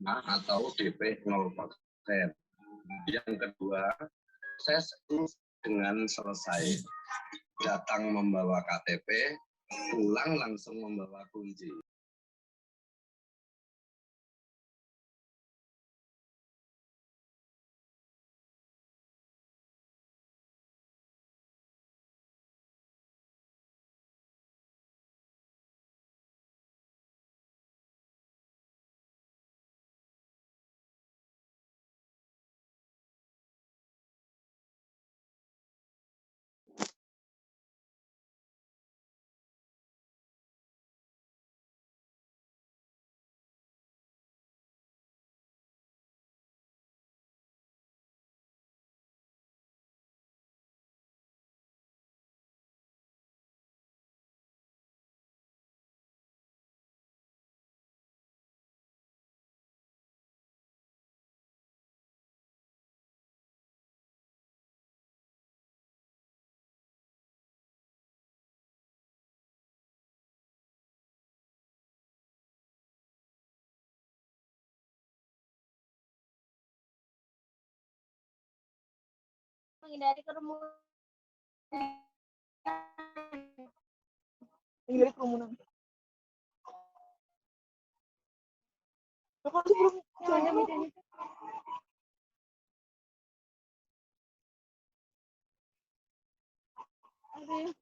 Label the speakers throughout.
Speaker 1: atau DP 0%. Yang kedua, proses dengan selesai datang membawa KTP, pulang langsung membawa kunci.
Speaker 2: Menghindari kerumunan. Menghindari kerumunan. Kok belum ada meeting? Ada.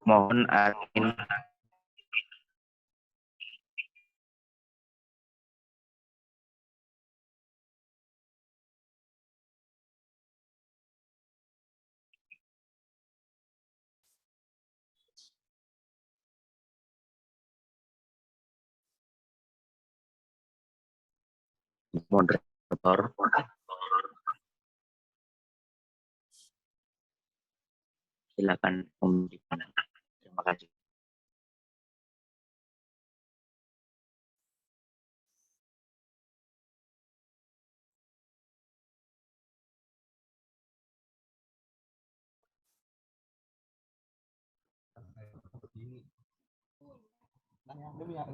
Speaker 3: Mohon admin moderator silakan memberikan. Terima kasih.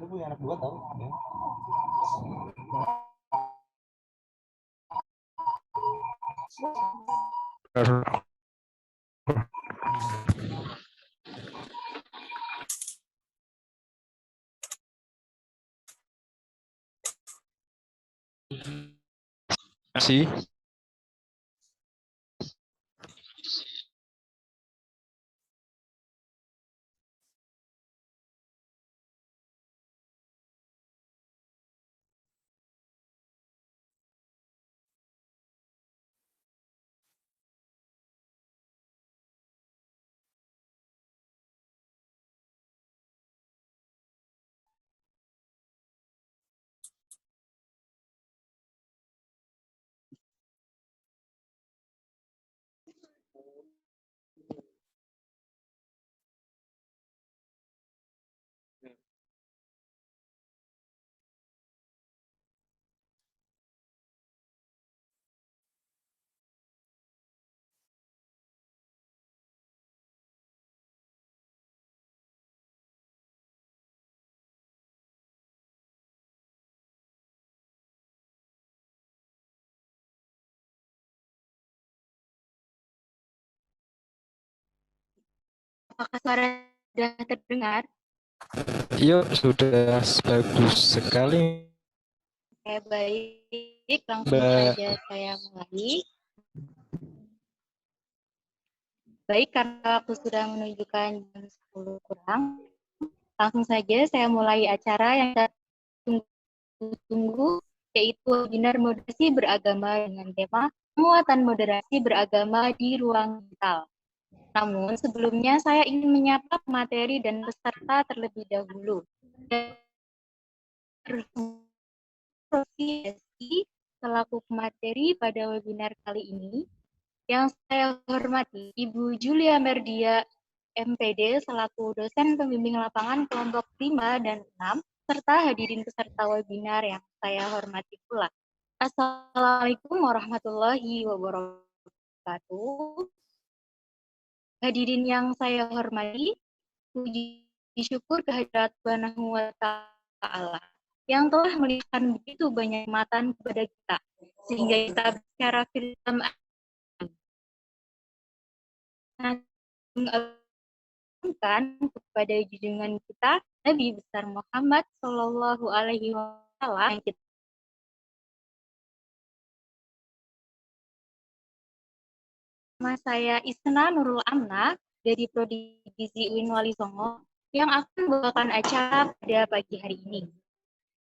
Speaker 4: Lu punya anak dua tau ya?
Speaker 5: Masih.
Speaker 2: Apakah suara sudah terdengar?
Speaker 5: Yuk, sudah bagus sekali,
Speaker 2: Oke, baik. Langsung
Speaker 5: Mbak.
Speaker 2: saja saya mulai. Baik, karena aku sudah menunjukkan jam 10 kurang, langsung saja saya mulai acara yang kita tunggu, yaitu webinar moderasi beragama dengan tema penguatan moderasi beragama di ruang digital. Namun sebelumnya saya ingin menyapa materi dan peserta terlebih dahulu. Profesi selaku pemateri pada webinar kali ini, yang saya hormati Ibu Julia Merdia, MPD, selaku dosen pembimbing lapangan kelompok 5 dan 6, serta hadirin peserta webinar yang saya hormati pula. Assalamualaikum warahmatullahi wabarakatuh. Hadirin yang saya hormati, puji syukur kehadirat Subhanahu wa Ta'ala yang telah melihatkan begitu banyak nikmatan kepada kita, sehingga kita secara film mengagungkan kepada junjungan kita Nabi besar Muhammad Shallallahu Alaihi Wasallam yang kita Nama saya Isna Nurul Amna dari Prodi Gizi UIN Wali Songo yang akan membawakan acara pada pagi hari ini.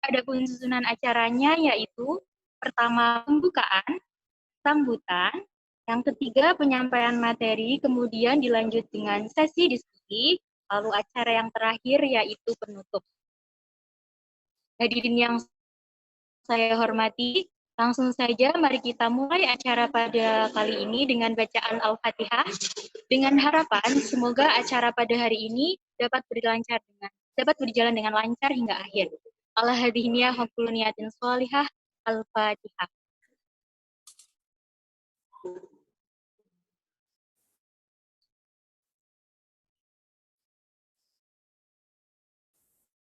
Speaker 2: Adapun susunan acaranya yaitu pertama pembukaan, sambutan, yang ketiga penyampaian materi, kemudian dilanjut dengan sesi diskusi, lalu acara yang terakhir yaitu penutup. Hadirin yang saya hormati, langsung saja mari kita mulai acara pada kali ini dengan bacaan Al-Fatihah, dengan harapan semoga acara pada hari ini dapat berjalan dengan lancar hingga akhir. Ala hadhihi wa kullu niyatin shalihah. Al-Fatihah.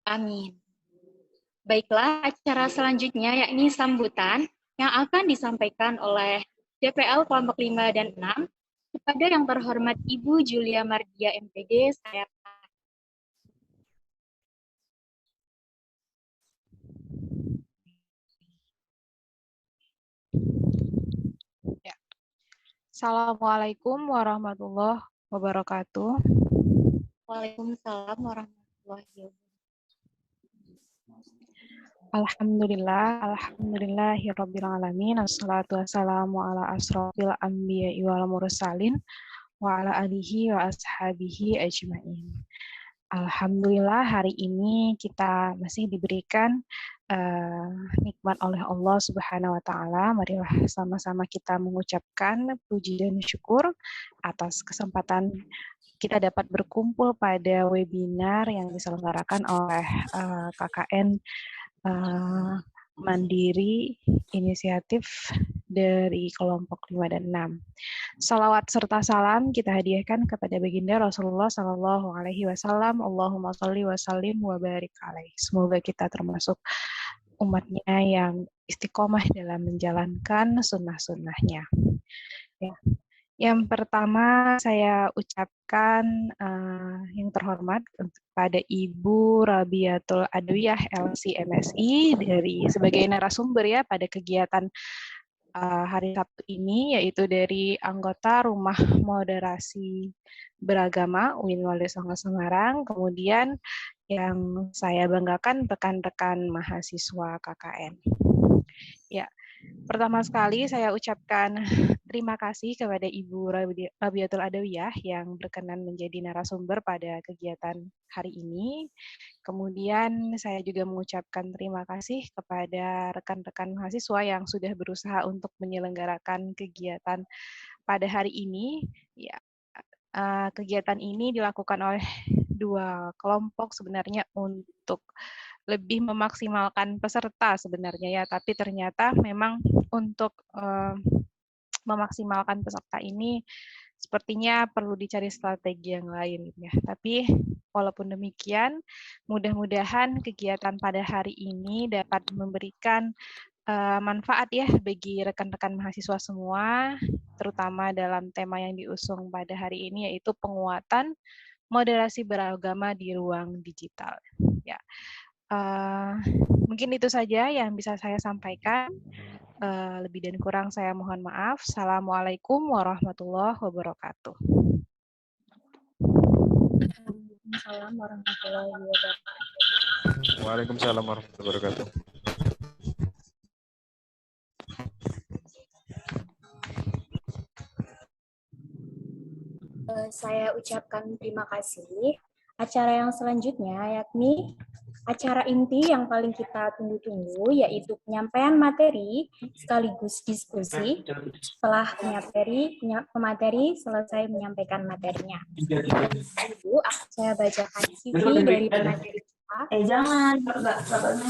Speaker 2: Amin. Baiklah, acara selanjutnya yakni sambutan yang akan disampaikan oleh DPL kelompok 5 dan 6 kepada yang terhormat Ibu Julia Mardia MPD. Saya
Speaker 6: Ya. Assalamualaikum warahmatullahi wabarakatuh.
Speaker 2: Waalaikumsalam warahmatullahi wabarakatuh.
Speaker 6: Alhamdulillahirrabbilalamin. Assalatu wassalamu ala asrofil anbiya'i wal mursalin wa ala alihi wa ashabihi ajma'in. Alhamdulillah hari ini kita masih diberikan nikmat oleh Allah Subhanahu wa taala. Marilah sama-sama kita mengucapkan puji dan syukur atas kesempatan kita dapat berkumpul pada webinar yang diselenggarakan oleh KKN Mandiri Inisiatif dari kelompok 5 dan 6. Salawat serta salam kita hadiahkan kepada baginda Rasulullah Sallallahu Alaihi Wasallam. Allahumma sholli wa sallim wa barik alaih. Semoga kita termasuk umatnya yang istiqomah dalam menjalankan sunnah-sunnahnya. Ya. Yang pertama saya ucapkan yang terhormat kepada Ibu Rabiatul Adwiyah LC MSI sebagai narasumber ya pada kegiatan hari Sabtu ini, yaitu dari anggota Rumah Moderasi Beragama UIN Wali Songo Semarang. Kemudian yang saya banggakan rekan-rekan mahasiswa KKN. Ya, pertama sekali saya ucapkan terima kasih kepada Ibu Rabiatul Adawiyah yang berkenan menjadi narasumber pada kegiatan hari ini. Kemudian saya juga mengucapkan terima kasih kepada rekan-rekan mahasiswa yang sudah berusaha untuk menyelenggarakan kegiatan pada hari ini. Ya, kegiatan ini dilakukan oleh dua kelompok sebenarnya untuk lebih memaksimalkan peserta sebenarnya ya, tapi ternyata memang untuk memaksimalkan peserta ini sepertinya perlu dicari strategi yang lain ya. Tapi walaupun demikian, mudah-mudahan kegiatan pada hari ini dapat memberikan manfaat ya bagi rekan-rekan mahasiswa semua, terutama dalam tema yang diusung pada hari ini, yaitu penguatan moderasi beragama di ruang digital. Ya, mungkin itu saja yang bisa saya sampaikan. Lebih dan kurang saya mohon maaf. Assalamualaikum warahmatullahi wabarakatuh.
Speaker 2: Waalaikumsalam warahmatullahi wabarakatuh.
Speaker 5: Waalaikumsalam warahmatullahi wabarakatuh.
Speaker 2: Saya ucapkan terima kasih. Acara yang selanjutnya yakni acara inti yang paling kita tunggu-tunggu, yaitu penyampaian materi sekaligus diskusi setelah pemateri selesai menyampaikan materinya. Ibu, saya bacakan CV dari pemateri kita.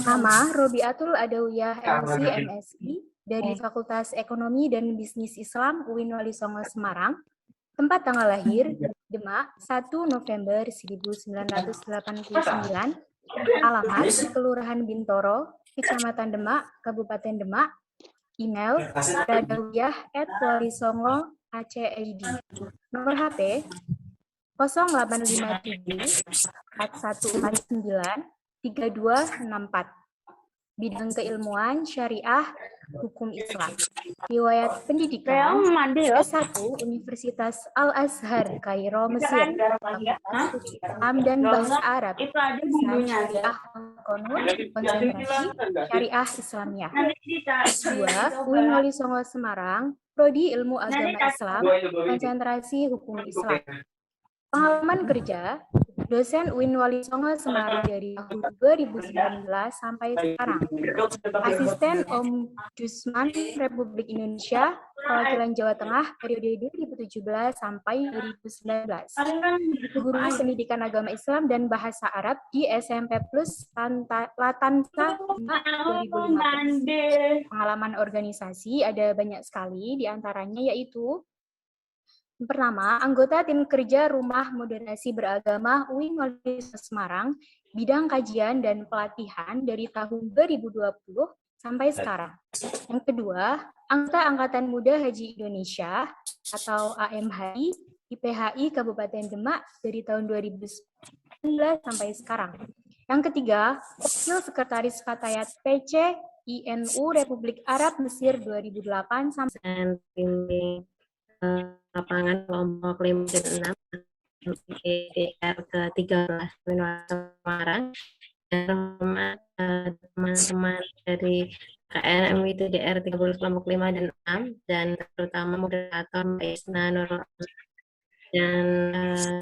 Speaker 2: Nama Robiatul Adawiyah LC MSI dari Fakultas Ekonomi dan Bisnis Islam UIN Wali Songo Semarang. Tempat tanggal lahir Demak 1 November 1989. Alamat Kelurahan Bintoro, Kecamatan Demak, Kabupaten Demak. Email radawiyah@walisongo.ac.id. Nomor HP 0857 4149 3264. Bidang keilmuan syariah hukum Islam. Riwayat pendidikan S1 Universitas Al-Azhar Kairo Mesir. Fakultas Islam dan Bahasa Arab. Islam Syariah Konur konsentrasi Syariah Islamiyah. S2 UIN Wali Songo Semarang, Prodi Ilmu Agama Islam, konsentrasi hukum Islam. Pengalaman kerja, dosen UIN Wali Songo Semarang dari tahun 2019 sampai sekarang. Asisten Ombudsman Republik Indonesia, Perwakilan Jawa Tengah periode 2017 sampai 2019. Guru Pendidikan Agama Islam dan Bahasa Arab di SMP Plus Latansa 2015. Pengalaman organisasi ada banyak sekali, diantaranya yaitu yang pertama, anggota tim kerja Rumah Moderasi Beragama UIN Wali Songo Semarang, bidang kajian dan pelatihan dari tahun 2020 sampai sekarang. Yang kedua, anggota Angkatan Muda Haji Indonesia atau AMHI, IPHI Kabupaten Demak dari tahun 2019 sampai sekarang. Yang ketiga, Wakil Sekretaris Fatayat PC INU Republik Arab Mesir 2008 sampai
Speaker 7: lapangan kelompok 5 dan 6 MITDR ke-13 Semarang. Terhormat teman-teman dari KN MITDR 30 kelompok 5 dan 6, dan terutama moderator Mbak Isna Nurul dan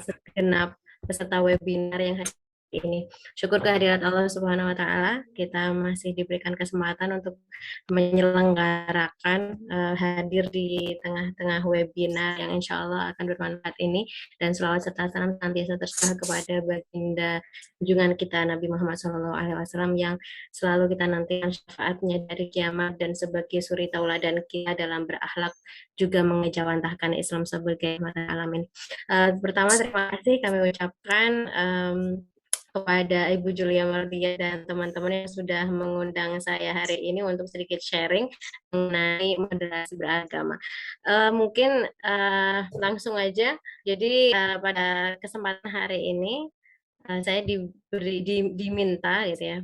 Speaker 7: segenap peserta webinar yang hadir ini. Syukur kehadirat Allah Subhanahu wa taala, kita masih diberikan kesempatan untuk menyelenggarakan hadir di tengah-tengah webinar yang insya Allah akan bermanfaat ini, dan selawat serta salam senantiasa tercurah kepada baginda junjungan kita Nabi Muhammad SAW yang selalu kita nantikan syafaatnya dari kiamat dan sebagai suri tauladan kita dalam berakhlak, juga mengejawantahkan Islam sebagai rahmatan alamin. Pertama, terima kasih kami ucapkan kepada Ibu Julia Mardia dan teman-teman yang sudah mengundang saya hari ini untuk sedikit sharing mengenai moderasi beragama. Mungkin langsung aja. Jadi pada kesempatan hari ini saya diminta gitu ya.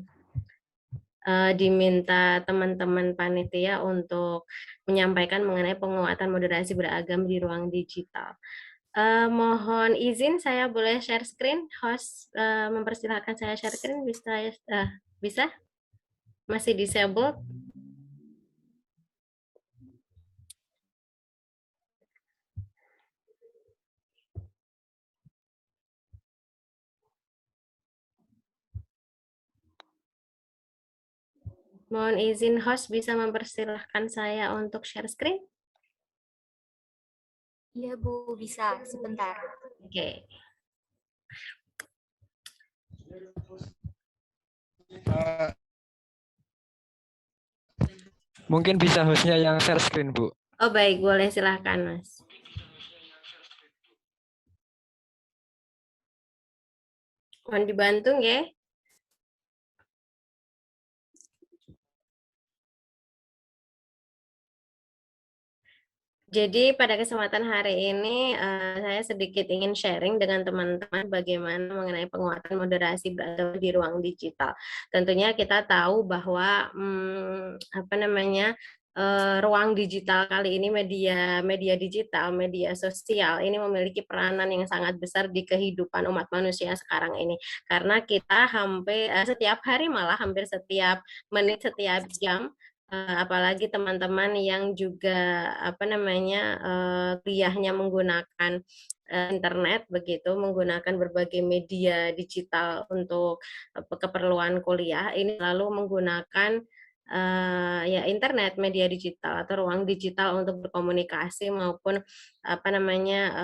Speaker 7: Diminta teman-teman panitia untuk menyampaikan mengenai penguatan moderasi beragama di ruang digital. Mohon izin saya boleh share screen, host mempersilahkan saya share screen, bisa? Masih disabled? Mohon izin host bisa mempersilahkan saya untuk share screen?
Speaker 2: Iya Bu, bisa sebentar.
Speaker 7: Oke.
Speaker 8: Mungkin bisa hostnya yang share screen, Bu.
Speaker 7: Oh baik, boleh silahkan Mas. Mohon dibantu ya. Jadi pada kesempatan hari ini saya sedikit ingin sharing dengan teman-teman bagaimana mengenai penguatan moderasi beragama di ruang digital. Tentunya kita tahu bahwa ruang digital kali ini, media digital, media sosial ini memiliki peranan yang sangat besar di kehidupan umat manusia sekarang ini. Karena kita hampir setiap hari, malah hampir setiap menit, setiap jam, apalagi teman-teman yang juga kuliahnya menggunakan internet begitu, menggunakan berbagai media digital untuk keperluan kuliah, ini selalu menggunakan internet, media digital atau ruang digital untuk berkomunikasi maupun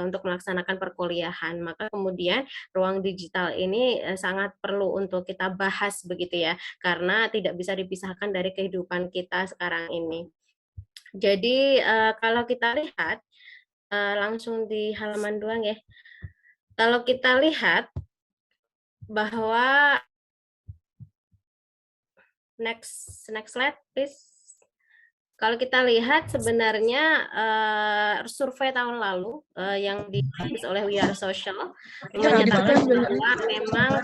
Speaker 7: untuk melaksanakan perkuliahan. Maka kemudian ruang digital ini sangat perlu untuk kita bahas begitu ya, karena tidak bisa dipisahkan dari kehidupan kita sekarang ini. Jadi kalau kita lihat langsung di halaman 2 ya. Kalau kita lihat bahwa next slide please. Kalau kita lihat sebenarnya survei tahun lalu yang dirilis oleh We Are Social menyatakan bahwa memang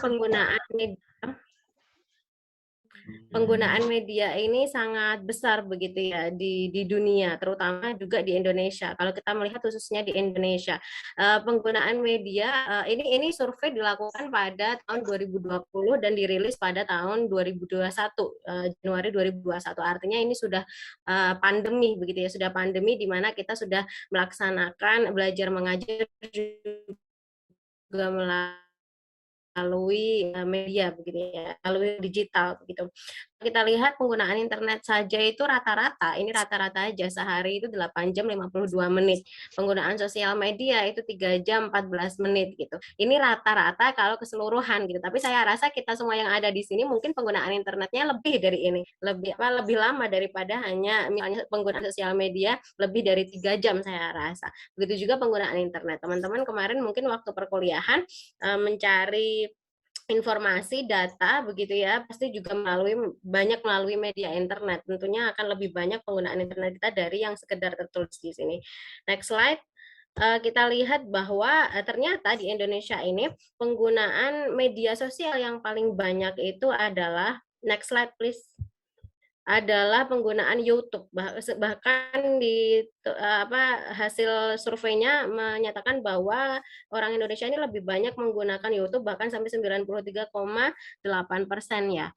Speaker 7: penggunaan media ini sangat besar begitu ya di dunia, terutama juga di Indonesia. Kalau kita melihat khususnya di Indonesia, penggunaan media ini survei dilakukan pada tahun 2020 dan dirilis pada tahun 2021, Januari 2021. Artinya ini sudah pandemi begitu ya, sudah pandemi di mana kita sudah melaksanakan belajar mengajar juga melalui media begitu ya, melalui digital begitu. Kita lihat penggunaan internet saja itu rata-rata aja sehari itu 8 jam 52 menit. Penggunaan sosial media itu 3 jam 14 menit gitu. Ini rata-rata kalau keseluruhan gitu. Tapi saya rasa kita semua yang ada di sini mungkin penggunaan internetnya lebih dari ini. Lebih lama daripada hanya misalnya penggunaan sosial media lebih dari 3 jam saya rasa. Begitu juga penggunaan internet. Teman-teman kemarin mungkin waktu perkuliahan mencari informasi, data begitu ya, pasti juga banyak melalui media internet. Tentunya akan lebih banyak penggunaan internet kita dari yang sekedar tertulis di sini. Next slide. Kita lihat bahwa ternyata di Indonesia ini penggunaan media sosial yang paling banyak itu adalah, next slide please, adalah penggunaan YouTube. Bahkan di hasil surveinya menyatakan bahwa orang Indonesia ini lebih banyak menggunakan YouTube, bahkan sampai 93,8% ya.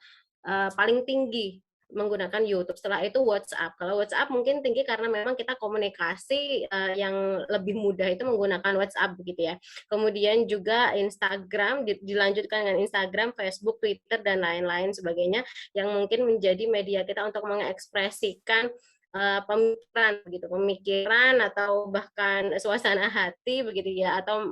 Speaker 7: Paling tinggi menggunakan YouTube. Setelah itu WhatsApp. Kalau WhatsApp mungkin tinggi karena memang kita komunikasi yang lebih mudah itu menggunakan WhatsApp begitu ya. Kemudian juga Instagram, dilanjutkan dengan Instagram, Facebook, Twitter, dan lain-lain sebagainya yang mungkin menjadi media kita untuk mengekspresikan pemikiran atau bahkan suasana hati begitu ya, atau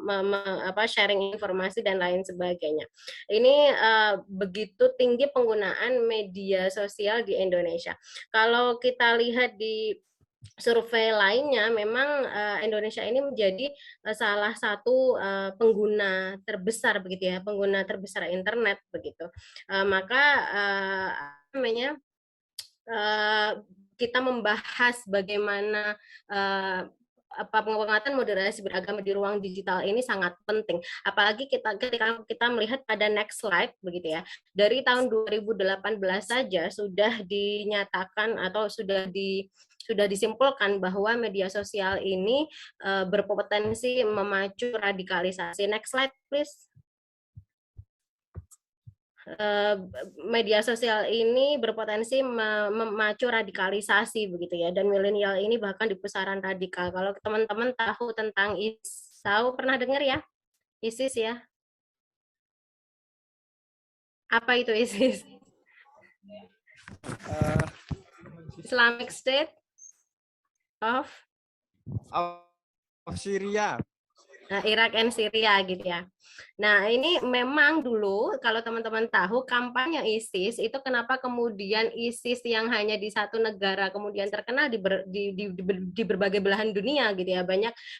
Speaker 7: sharing informasi dan lain sebagainya. Ini begitu tinggi penggunaan media sosial di Indonesia. Kalau kita lihat di survei lainnya, memang Indonesia ini menjadi salah satu pengguna terbesar begitu ya, pengguna terbesar internet begitu. Maka kita membahas bagaimana penguatan moderasi beragama di ruang digital ini sangat penting. Apalagi ketika kita melihat pada next slide begitu ya. Dari tahun 2018 saja sudah dinyatakan atau sudah disimpulkan bahwa media sosial ini berpotensi memacu radikalisasi. Next slide please. Media sosial ini berpotensi memacu radikalisasi begitu ya, dan milenial ini bahkan di pusaran radikal. Kalau teman-teman tahu tentang ISIS, pernah dengar ya ISIS ya? Apa itu ISIS? Islamic State of
Speaker 8: Syria.
Speaker 7: Irak and Syria gitu ya. Nah, ini memang dulu kalau teman-teman tahu kampanye ISIS itu kenapa kemudian ISIS yang hanya di satu negara kemudian terkenal di berbagai belahan dunia gitu ya.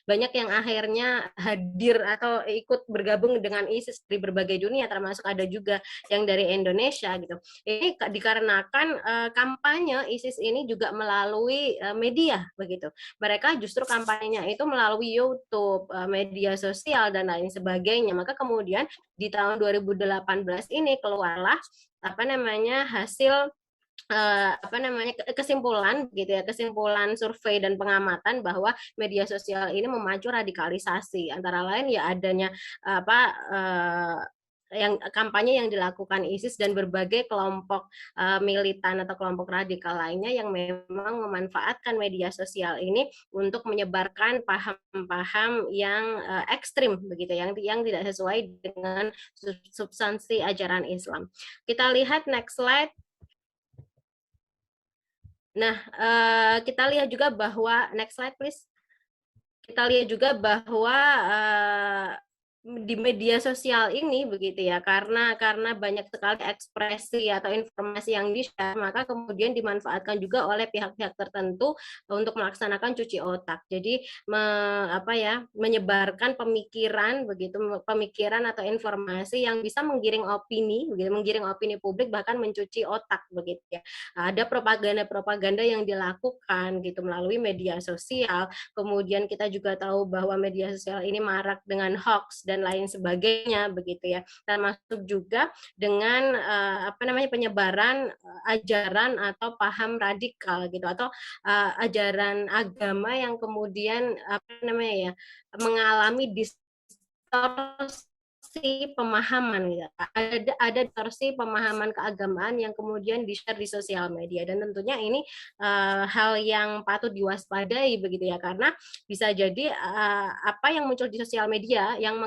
Speaker 7: Banyak yang akhirnya hadir atau ikut bergabung dengan ISIS di berbagai dunia, termasuk ada juga yang dari Indonesia gitu. Ini dikarenakan kampanye ISIS ini juga melalui media begitu. Mereka justru kampanyenya itu melalui YouTube, media sosial dan lain sebagainya. Maka kemudian di tahun 2018 ini keluarlah hasil kesimpulan gitu ya, kesimpulan survei dan pengamatan bahwa media sosial ini memacu radikalisasi, antara lain ya adanya yang kampanye yang dilakukan ISIS dan berbagai kelompok militan atau kelompok radikal lainnya yang memang memanfaatkan media sosial ini untuk menyebarkan paham-paham yang ekstrim begitu, yang tidak sesuai dengan substansi ajaran Islam. Kita lihat next slide. Nah, kita lihat juga bahwa next slide please. Kita lihat juga bahwa di media sosial ini begitu ya, karena banyak sekali ekspresi atau informasi yang di-share, maka kemudian dimanfaatkan juga oleh pihak-pihak tertentu untuk melaksanakan cuci otak. Jadi menyebarkan pemikiran begitu, pemikiran atau informasi yang bisa menggiring opini begitu, menggiring opini publik, bahkan mencuci otak begitu ya. Ada propaganda yang dilakukan gitu melalui media sosial. Kemudian kita juga tahu bahwa media sosial ini marak dengan hoax dan lain sebagainya begitu ya, termasuk juga dengan penyebaran ajaran atau paham radikal gitu, atau ajaran agama yang kemudian mengalami distorsi pemahaman gitu. Ada distorsi pemahaman keagamaan yang kemudian di-share di sosial media, dan tentunya ini hal yang patut diwaspadai begitu ya, karena bisa jadi apa yang muncul di sosial media yang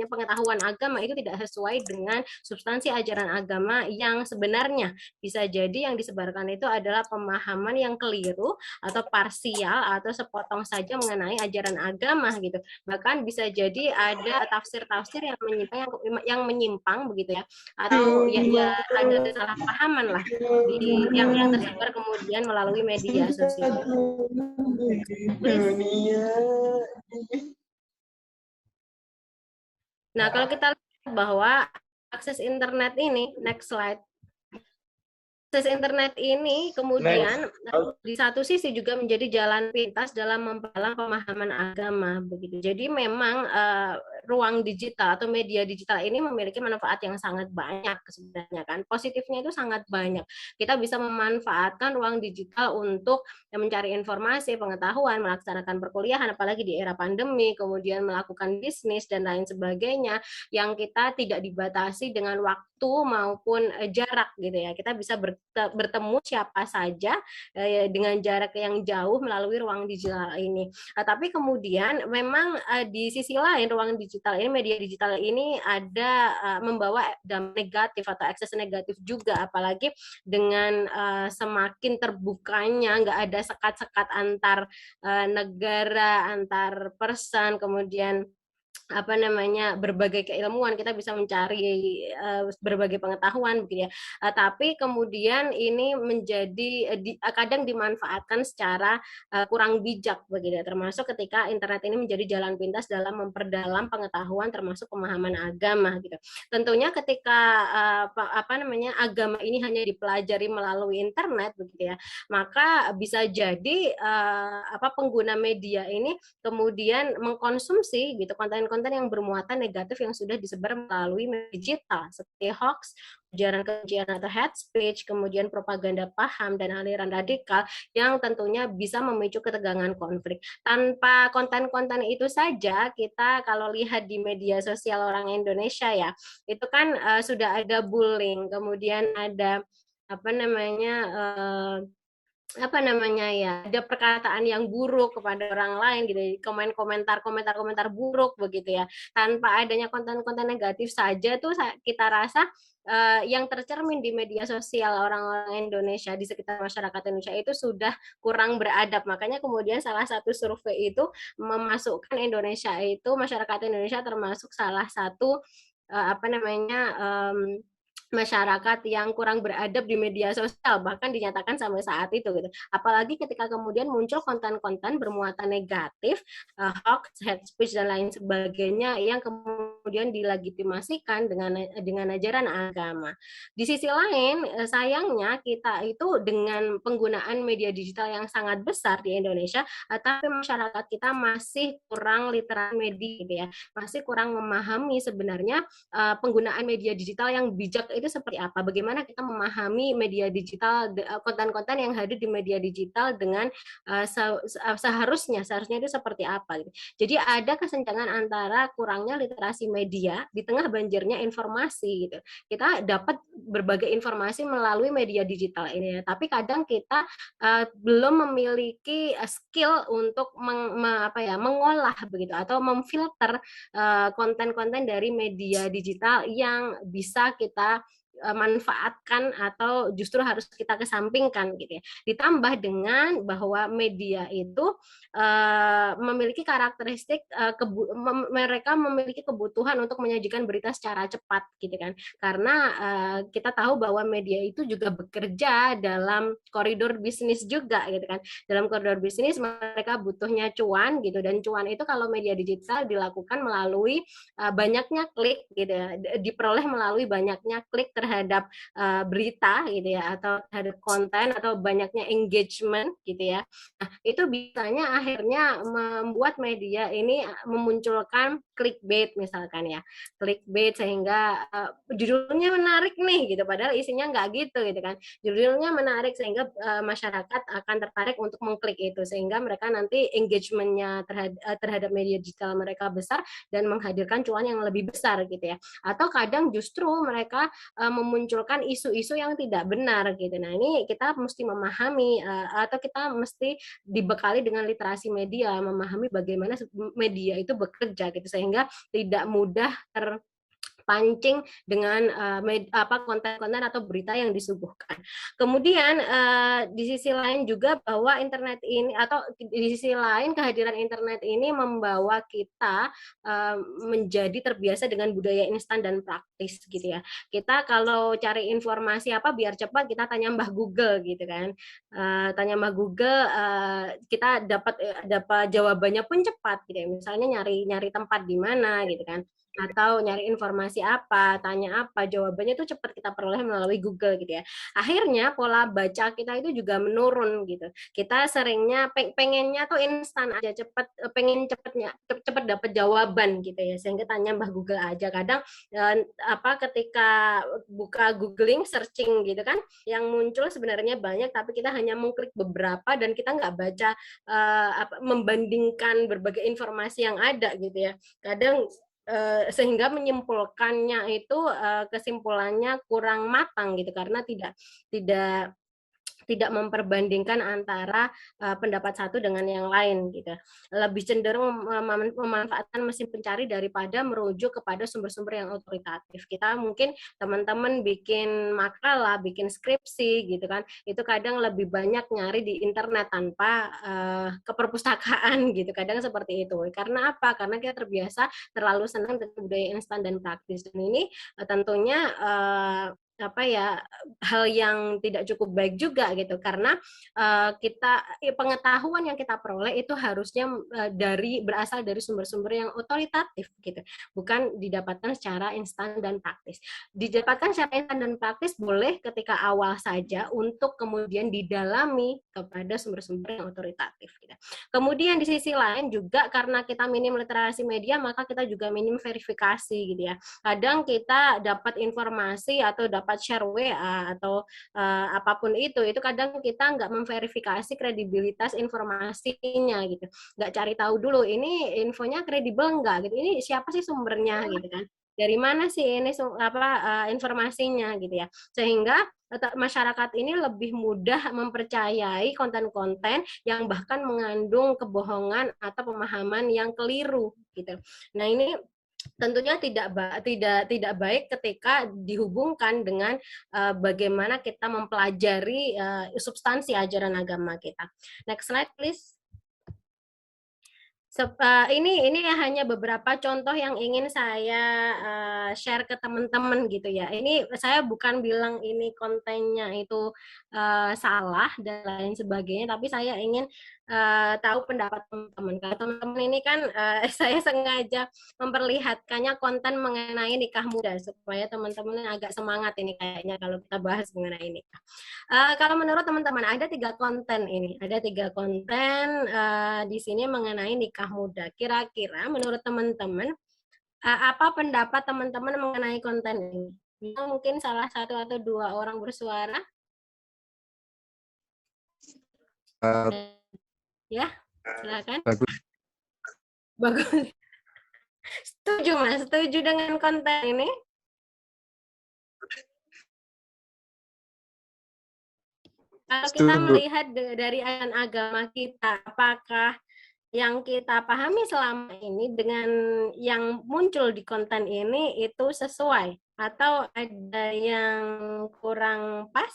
Speaker 7: pengetahuan agama itu tidak sesuai dengan substansi ajaran agama yang sebenarnya. Bisa jadi yang disebarkan itu adalah pemahaman yang keliru atau parsial atau sepotong saja mengenai ajaran agama gitu. Bahkan bisa jadi ada tafsir-tafsir yang menyimpang begitu ya, atau ya ada kesalahpahaman lah yang tersebar kemudian melalui media sosial. Nah, kalau kita lihat bahwa akses internet ini, next slide. Akses internet ini kemudian di satu sisi juga menjadi jalan pintas dalam memperdalam pemahaman agama begitu. Jadi memang ruang digital atau media digital ini memiliki manfaat yang sangat banyak sebenarnya kan. Positifnya itu sangat banyak. Kita bisa memanfaatkan ruang digital untuk mencari informasi, pengetahuan, melaksanakan perkuliahan, apalagi di era pandemi, kemudian melakukan bisnis dan lain sebagainya yang kita tidak dibatasi dengan waktu maupun jarak gitu ya. Kita bisa bertemu siapa saja dengan jarak yang jauh melalui ruang digital ini. Tapi kemudian memang di sisi lain ruang digital ini, media digital ini ada membawa dampak negatif atau ekses negatif juga, apalagi dengan semakin terbukanya, nggak ada sekat-sekat antar negara, antar person, kemudian berbagai keilmuan, kita bisa mencari berbagai pengetahuan begitu ya. Tapi kemudian ini menjadi kadang dimanfaatkan secara kurang bijak begitu ya, termasuk ketika internet ini menjadi jalan pintas dalam memperdalam pengetahuan termasuk pemahaman agama gitu. Tentunya ketika agama ini hanya dipelajari melalui internet begitu ya, maka bisa jadi pengguna media ini kemudian mengkonsumsi gitu konten-konten yang bermuatan negatif yang sudah disebar melalui media digital seperti hoax, ujaran kebencian atau hate speech, kemudian propaganda paham dan aliran radikal yang tentunya bisa memicu ketegangan konflik. Tanpa konten-konten itu saja, kita kalau lihat di media sosial orang Indonesia ya, itu kan sudah ada bullying, kemudian ada ada perkataan yang buruk kepada orang lain gitu, komentar buruk begitu ya. Tanpa adanya konten-konten negatif saja tuh kita rasa yang tercermin di media sosial orang-orang Indonesia di sekitar masyarakat Indonesia itu sudah kurang beradab. Makanya kemudian salah satu survei itu memasukkan masyarakat Indonesia termasuk salah satu masyarakat yang kurang beradab di media sosial, bahkan dinyatakan sampai saat itu gitu. Apalagi ketika kemudian muncul konten-konten bermuatan negatif, hoax, hate speech dan lain sebagainya yang kemudian dilegitimasikan dengan ajaran agama. Di sisi lain, sayangnya kita itu dengan penggunaan media digital yang sangat besar di Indonesia, tapi masyarakat kita masih kurang literasi media gitu ya, masih kurang memahami sebenarnya penggunaan media digital yang bijak itu seperti apa, bagaimana kita memahami media digital, konten-konten yang hadir di media digital dengan seharusnya itu seperti apa gitu. Jadi ada kesenjangan antara kurangnya literasi media di tengah banjirnya informasi gitu. Kita dapat berbagai informasi melalui media digital ini, tapi kadang kita belum memiliki skill untuk mengolah begitu atau memfilter konten-konten dari media digital yang bisa kita manfaatkan atau justru harus kita kesampingkan gitu ya. Ditambah dengan bahwa media itu memiliki karakteristik mereka memiliki kebutuhan untuk menyajikan berita secara cepat gitu kan. Karena kita tahu bahwa media itu juga bekerja dalam koridor bisnis juga gitu kan. Dalam koridor bisnis mereka butuhnya cuan gitu, dan cuan itu kalau media digital dilakukan melalui banyaknya klik gitu ya, diperoleh melalui banyaknya klik terhadap berita gitu ya, atau terhadap konten atau banyaknya engagement gitu ya. Nah, itu biasanya akhirnya membuat media ini memunculkan clickbait misalkan ya. Clickbait sehingga judulnya menarik nih gitu, padahal isinya nggak gitu kan. Judulnya menarik sehingga masyarakat akan tertarik untuk mengklik itu, sehingga mereka nanti engagementnya terhadap media digital mereka besar dan menghadirkan cuan yang lebih besar gitu ya. Atau kadang justru mereka memunculkan isu-isu yang tidak benar gitu. Nah, ini kita mesti memahami atau kita mesti dibekali dengan literasi media, memahami bagaimana media itu bekerja gitu, sehingga tidak mudah terpancing dengan konten-konten atau berita yang disuguhkan. Kemudian di sisi lain juga bahwa internet ini, atau di sisi lain kehadiran internet ini membawa kita menjadi terbiasa dengan budaya instan dan praktis gitu ya. Kita kalau cari informasi apa biar cepat, kita tanya Mbah Google gitu kan. Tanya Mbah Google, kita dapat jawabannya pun cepat gitu ya. Misalnya nyari tempat di mana gitu kan. atau nyari informasi apa, tanya apa, jawabannya itu cepat kita peroleh melalui Google gitu ya. Akhirnya pola baca kita itu juga menurun gitu. Kita seringnya pengennya tuh instan aja, pengen cepet dapat jawaban gitu ya, sehingga tanya Mbah Google aja. Kadang ketika buka googling, searching gitu kan, yang muncul sebenarnya banyak, tapi kita hanya mengklik beberapa dan kita nggak baca membandingkan berbagai informasi yang ada gitu ya. Kadang sehingga menyimpulkannya itu kesimpulannya kurang matang gitu, karena tidak memperbandingkan antara pendapat satu dengan yang lain gitu. Lebih cenderung memanfaatkan mesin pencari daripada merujuk kepada sumber-sumber yang otoritatif. Kita mungkin teman-teman bikin makalah, bikin skripsi gitu kan, itu kadang lebih banyak nyari di internet tanpa ke perpustakaan gitu. Kadang seperti itu. Karena apa? Karena kita terbiasa terlalu senang dengan budaya instan dan praktis. Dan ini tentunya hal yang tidak cukup baik juga gitu, karena pengetahuan yang kita peroleh itu harusnya berasal dari sumber-sumber yang otoritatif gitu, bukan didapatkan secara instan dan praktis. Didapatkan secara instan dan praktis boleh ketika awal saja, untuk kemudian didalami kepada sumber-sumber yang otoritatif gitu. Kemudian di sisi lain juga karena kita minim literasi media, maka kita juga minim verifikasi gitu ya. Kadang kita dapat informasi atau dapat share WA atau apapun itu kadang kita nggak memverifikasi kredibilitas informasinya gitu, nggak cari tahu dulu ini infonya kredibel nggak gitu, ini siapa sih sumbernya gitu kan, dari mana sih ini informasinya gitu ya, sehingga masyarakat ini lebih mudah mempercayai konten-konten yang bahkan mengandung kebohongan atau pemahaman yang keliru gitu. Nah ini tentunya tidak baik ketika dihubungkan dengan bagaimana kita mempelajari substansi ajaran agama kita. Next slide please. Ini hanya beberapa contoh yang ingin saya share ke teman-teman gitu ya. Ini saya bukan bilang ini kontennya itu salah dan lain sebagainya, tapi saya ingin tahu pendapat teman-teman. Kalau teman-teman ini kan saya sengaja memperlihatkannya konten mengenai nikah muda supaya teman-teman agak semangat ini kayaknya kalau kita bahas mengenai nikah. Kalau menurut teman-teman ada 3 konten ini, ada 3 konten di sini mengenai nikah muda. Kira-kira menurut teman-teman apa pendapat teman-teman mengenai konten ini? Mungkin salah satu atau 2 orang bersuara. Ya, silakan. Bagus. Setuju Mas, setuju dengan konten ini? Kalau kita melihat dari ajaran agama kita, apakah yang kita pahami selama ini dengan yang muncul di konten ini itu sesuai atau ada yang kurang pas?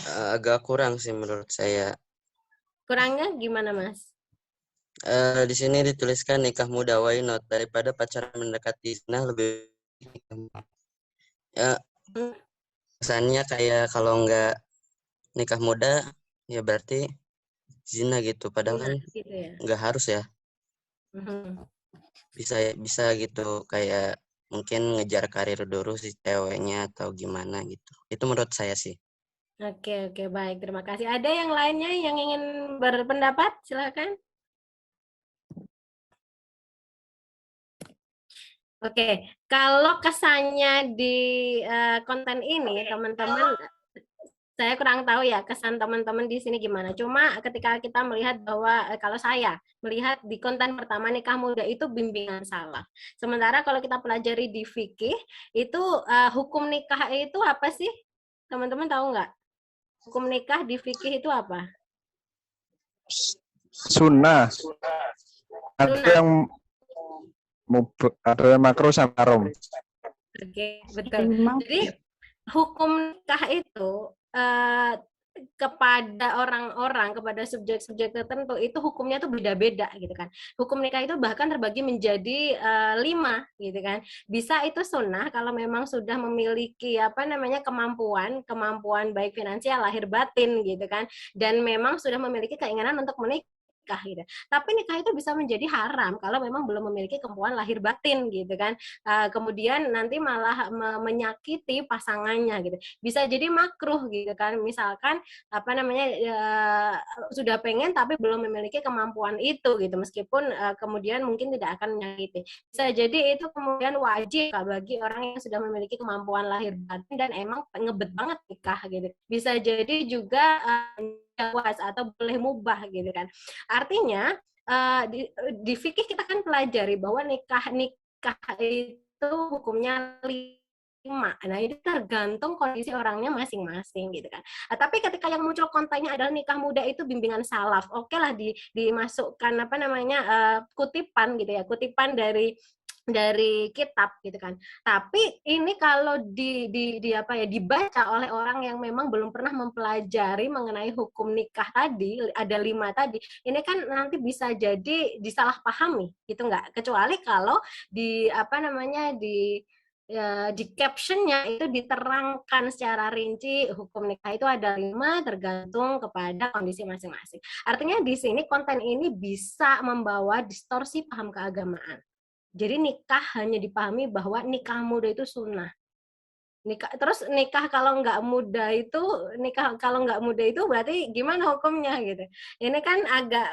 Speaker 9: Agak kurang sih menurut saya.
Speaker 7: Kurangnya gimana Mas?
Speaker 9: Di sini dituliskan nikah muda, why not, daripada pacaran mendekati zina lebih ya, kesannya kayak kalau nggak nikah muda ya berarti zina gitu, padahal kan
Speaker 7: gitu ya?
Speaker 9: nggak harus ya. Bisa gitu, kayak mungkin ngejar karir dulu si ceweknya atau gimana gitu. Itu menurut saya sih.
Speaker 7: Oke, baik, terima kasih. Ada yang lainnya yang ingin berpendapat? Silakan. Oke, kalau kesannya di konten ini teman-teman, saya kurang tahu ya kesan teman-teman di sini gimana. Cuma ketika kita melihat bahwa kalau saya melihat di konten pertama nikah muda itu bimbingan salah. Sementara kalau kita pelajari di fikih itu hukum nikah itu apa sih? Teman-teman tahu nggak? Hukum nikah di fikih itu apa?
Speaker 5: Sunnah. Ada yang makruh sama haram.
Speaker 7: Oke, betul. Jadi hukum nikah itu kepada orang-orang, kepada subjek-subjek tertentu itu hukumnya tuh beda-beda gitu kan. Hukum nikah itu bahkan terbagi menjadi 5 gitu kan. Bisa itu sunnah kalau memang sudah memiliki kemampuan baik finansial, lahir batin gitu kan, dan memang sudah memiliki keinginan untuk menikah nikah gitu. Tapi nikah itu bisa menjadi haram kalau memang belum memiliki kemampuan lahir batin gitu kan. Kemudian nanti malah menyakiti pasangannya gitu. Bisa jadi makruh gitu kan. Misalkan apa namanya sudah pengen tapi belum memiliki kemampuan itu gitu. Meskipun kemudian mungkin tidak akan menyakiti. Bisa jadi itu kemudian wajib bagi orang yang sudah memiliki kemampuan lahir batin dan emang ngebet banget nikah gitu. Bisa jadi juga jawaz atau boleh mubah gitu kan. Artinya di fikih kita kan pelajari bahwa nikah itu hukumnya 5. Nah, ini tergantung kondisi orangnya masing-masing gitu kan. Tapi ketika yang muncul kontennya adalah nikah muda itu bimbingan salaf, oke lah dimasukkan apa namanya kutipan gitu ya, kutipan dari kitab gitu kan. Tapi ini kalau dibaca oleh orang yang memang belum pernah mempelajari mengenai hukum nikah tadi, ada 5 tadi, ini kan nanti bisa jadi disalahpahami gitu nggak? Kecuali kalau di captionnya itu diterangkan secara rinci hukum nikah itu ada 5 tergantung kepada kondisi masing-masing. Artinya di sini konten ini bisa membawa distorsi paham keagamaan. Jadi nikah hanya dipahami bahwa nikah muda itu sunnah. Terus nikah kalau nggak muda itu berarti gimana hukumnya gitu. Ini kan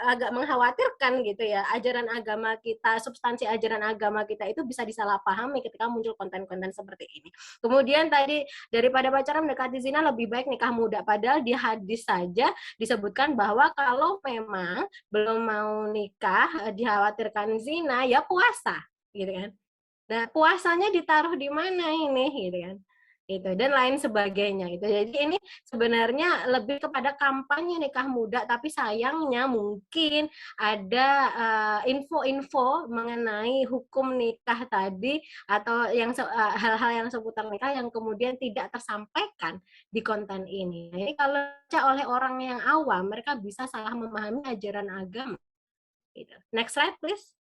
Speaker 7: agak mengkhawatirkan gitu ya. Ajaran agama kita, substansi ajaran agama kita itu bisa disalahpahami ketika muncul konten-konten seperti ini. Kemudian tadi daripada pacaran mendekati zina lebih baik nikah muda. Padahal di hadis saja disebutkan bahwa kalau memang belum mau nikah dikhawatirkan zina ya puasa gitu kan. Nah, puasanya ditaruh di mana ini gitu kan. Itu dan lain sebagainya itu. Jadi ini sebenarnya lebih kepada kampanye nikah muda, tapi sayangnya mungkin ada info-info mengenai hukum nikah tadi atau yang hal-hal yang seputar nikah yang kemudian tidak tersampaikan di konten ini. Nah, ini kalau baca oleh orang yang awam, mereka bisa salah memahami ajaran agama. Gitu. Next slide, please.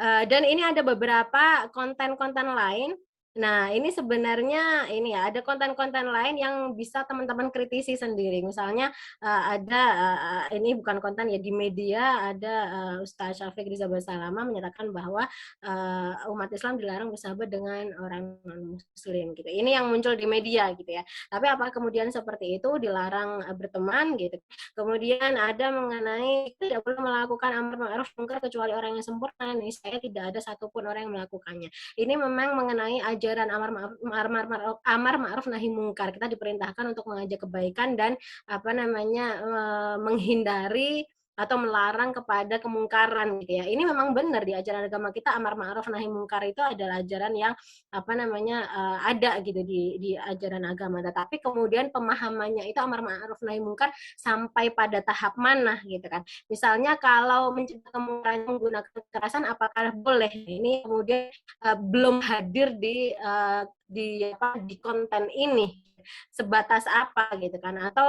Speaker 7: Dan ini ada beberapa konten-konten lain. Nah, ini sebenarnya ini ya ada konten-konten lain yang bisa teman-teman kritisi sendiri. Misalnya ada ini bukan konten ya di media ada Ustaz Syafiq Riza Basalama menyatakan bahwa umat Islam dilarang bersahabat dengan orang non-muslim gitu. Ini yang muncul di media gitu ya. Tapi apa kemudian seperti itu dilarang berteman gitu. Kemudian ada mengenai tidak boleh melakukan amar ma'ruf munkar kecuali orang yang sempurna. Nih saya tidak ada satupun orang yang melakukannya. Ini memang mengenai ajaran amar ma'ruf nahi mungkar. Kita diperintahkan untuk mengajak kebaikan dan menghindari atau melarang kepada kemungkaran gitu ya. Ini memang benar di ajaran agama kita amar ma'ruf nahi mungkar itu adalah ajaran yang ada gitu di ajaran agama. Tetapi kemudian pemahamannya itu amar ma'ruf nahi mungkar sampai pada tahap mana gitu kan. Misalnya kalau mencegah kemungkaran menggunakan kekerasan apakah boleh? Ini kemudian belum hadir di konten ini. Sebatas apa gitu kan, atau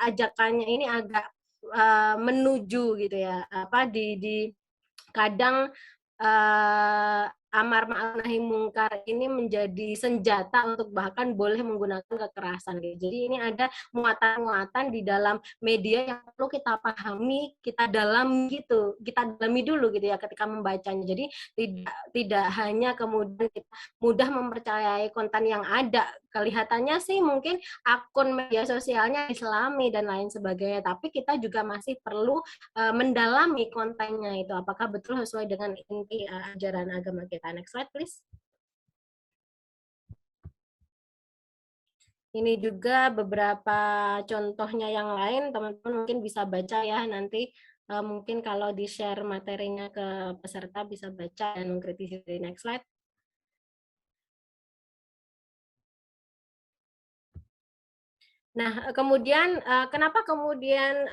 Speaker 7: ajakannya ini agak menuju gitu ya di kadang amar ma'ruf nahi mungkar ini menjadi senjata untuk bahkan boleh menggunakan kekerasan gitu. Jadi ini ada muatan-muatan di dalam media yang perlu kita pahami, kita dalami dulu gitu ya ketika membacanya. Jadi tidak hanya kemudian kita mudah mempercayai konten yang ada. Kelihatannya sih mungkin akun media sosialnya Islami dan lain sebagainya, tapi kita juga masih perlu mendalami kontennya itu apakah betul sesuai dengan inti ajaran agama kita. Next slide, please. Ini juga beberapa contohnya yang lain, teman-teman mungkin bisa baca ya nanti. Mungkin kalau di-share materinya ke peserta bisa baca dan mengkritisi. Next slide. Nah, kemudian kenapa kemudian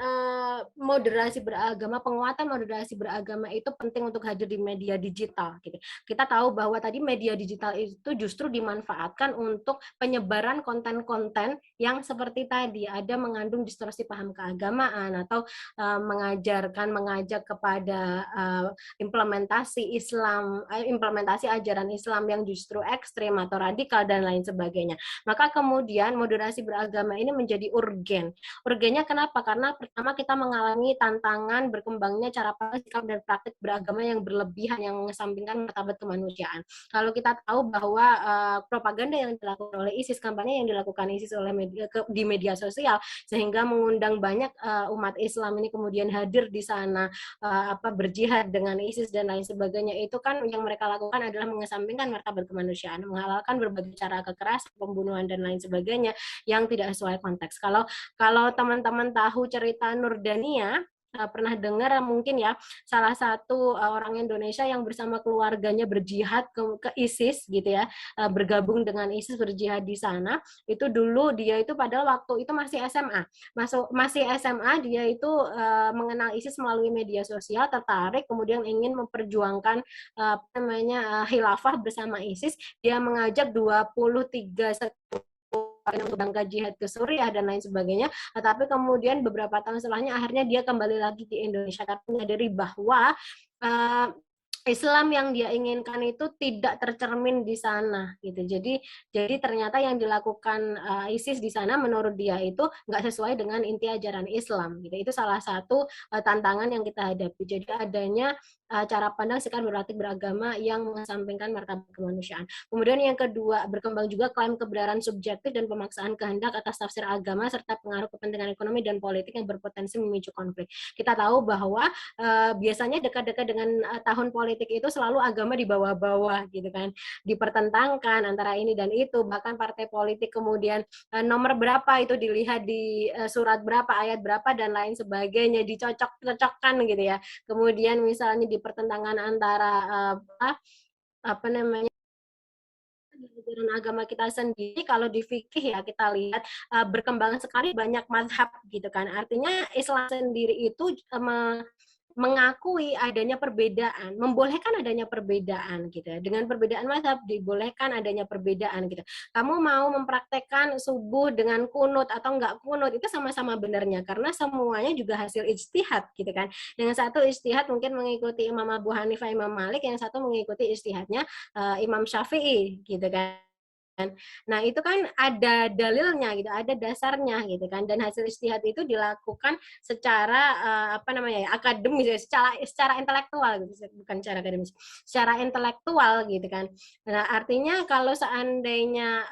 Speaker 7: moderasi beragama, penguatan moderasi beragama itu penting untuk hadir di media digital gitu. Kita tahu bahwa tadi media digital itu justru dimanfaatkan untuk penyebaran konten-konten yang seperti tadi ada mengandung distorsi paham keagamaan atau mengajak kepada implementasi ajaran Islam yang justru ekstrim atau radikal dan lain sebagainya. Maka kemudian moderasi beragama ini ini menjadi urgen. Urgennya kenapa? Karena pertama kita mengalami tantangan berkembangnya cara pandang, sikap dan praktik beragama yang berlebihan yang mengesampingkan martabat kemanusiaan. Kalau kita tahu bahwa propaganda yang dilakukan oleh ISIS, kampanye yang dilakukan ISIS oleh di media sosial sehingga mengundang banyak umat Islam ini kemudian hadir di sana berjihad dengan ISIS dan lain sebagainya, itu kan yang mereka lakukan adalah mengesampingkan martabat kemanusiaan, menghalalkan berbagai cara kekerasan, pembunuhan dan lain sebagainya yang tidak sesuai konteks. Kalau teman-teman tahu cerita Nurdania, pernah dengar mungkin ya, salah satu orang Indonesia yang bersama keluarganya berjihad ke ISIS gitu ya, bergabung dengan ISIS, berjihad di sana. Itu dulu dia itu padahal waktu itu masih SMA, masih SMA, dia itu mengenal ISIS melalui media sosial, tertarik, kemudian ingin memperjuangkan khilafah bersama ISIS. Dia mengajak 23 bangga jihad ke Suriah dan lain sebagainya, tetapi kemudian beberapa tahun setelahnya akhirnya dia kembali lagi di Indonesia karena menyadari bahwa Islam yang dia inginkan itu tidak tercermin di sana gitu. Jadi ternyata yang dilakukan ISIS di sana menurut dia itu nggak sesuai dengan inti ajaran Islam gitu. Itu salah satu tantangan yang kita hadapi. Jadi adanya cara pandang, sikap, praktik beragama yang mengesampingkan martabat kemanusiaan. Kemudian yang kedua, berkembang juga klaim kebenaran subjektif dan pemaksaan kehendak atas tafsir agama serta pengaruh kepentingan ekonomi dan politik yang berpotensi memicu konflik. Kita tahu bahwa biasanya dekat-dekat dengan tahun politik itu selalu agama di bawah-bawah gitu kan, dipertentangkan antara ini dan itu, bahkan partai politik kemudian nomor berapa itu dilihat di surat berapa, ayat berapa dan lain sebagainya, dicocok-cocokkan gitu ya. Kemudian misalnya di pertentangan antara ajaran agama kita sendiri, kalau di fikih ya kita lihat berkembang sekali banyak mazhab gitu kan. Artinya Islam sendiri itu mengakui adanya perbedaan, membolehkan adanya perbedaan gitu. Dengan perbedaan mazhab dibolehkan adanya perbedaan gitu. Kamu mau mempraktekkan subuh dengan kunut atau enggak kunut, itu sama-sama benarnya karena semuanya juga hasil ijtihad gitu kan. Yang satu ijtihad mungkin mengikuti Imam Abu Hanifah, Imam Malik, yang satu mengikuti ijtihadnya Imam Syafi'i gitu kan. Nah, itu kan ada dalilnya gitu, ada dasarnya gitu kan, dan hasil ijtihad itu dilakukan secara akademis ya, secara intelektual gitu, bukan secara akademis, secara intelektual gitu kan. Nah, artinya kalau seandainya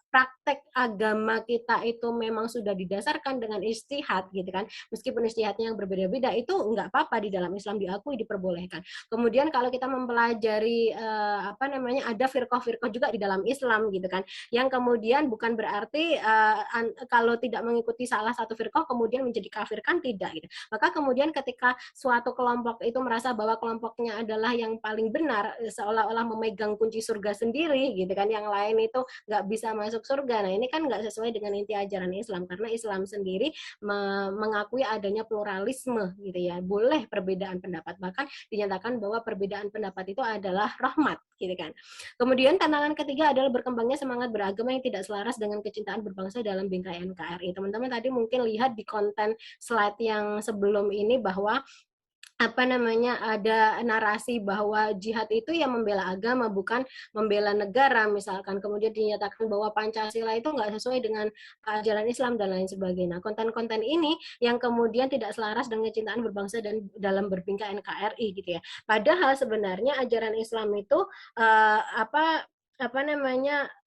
Speaker 7: praktek agama kita itu memang sudah didasarkan dengan ijtihad gitu kan, meskipun ijtihadnya yang berbeda-beda, itu enggak apa-apa, di dalam Islam diakui, diperbolehkan. Kemudian kalau kita mempelajari ada firqah-firqah juga di dalam Islam gitu kan, yang kemudian bukan berarti kalau tidak mengikuti salah satu firqah kemudian menjadi kafir, kan tidak gitu. Maka kemudian ketika suatu kelompok itu merasa bahwa kelompoknya adalah yang paling benar, seolah-olah memegang kunci surga sendiri gitu kan, yang lain itu nggak bisa masuk surga. Nah, ini kan nggak sesuai dengan inti ajaran Islam, karena Islam sendiri mengakui adanya pluralisme gitu ya, boleh perbedaan pendapat, bahkan dinyatakan bahwa perbedaan pendapat itu adalah rahmat gitu kan. Kemudian tantangan ketiga adalah berkembangnya semangat beragama yang tidak selaras dengan kecintaan berbangsa dalam bingkai NKRI. Teman-teman tadi mungkin lihat di konten slide yang sebelum ini bahwa ada narasi bahwa jihad itu yang membela agama, bukan membela negara misalkan. Kemudian dinyatakan bahwa Pancasila itu nggak sesuai dengan ajaran Islam dan lain sebagainya. Konten-konten ini yang kemudian tidak selaras dengan kecintaan berbangsa dan dalam berbingkai NKRI gitu ya. Padahal sebenarnya ajaran Islam itu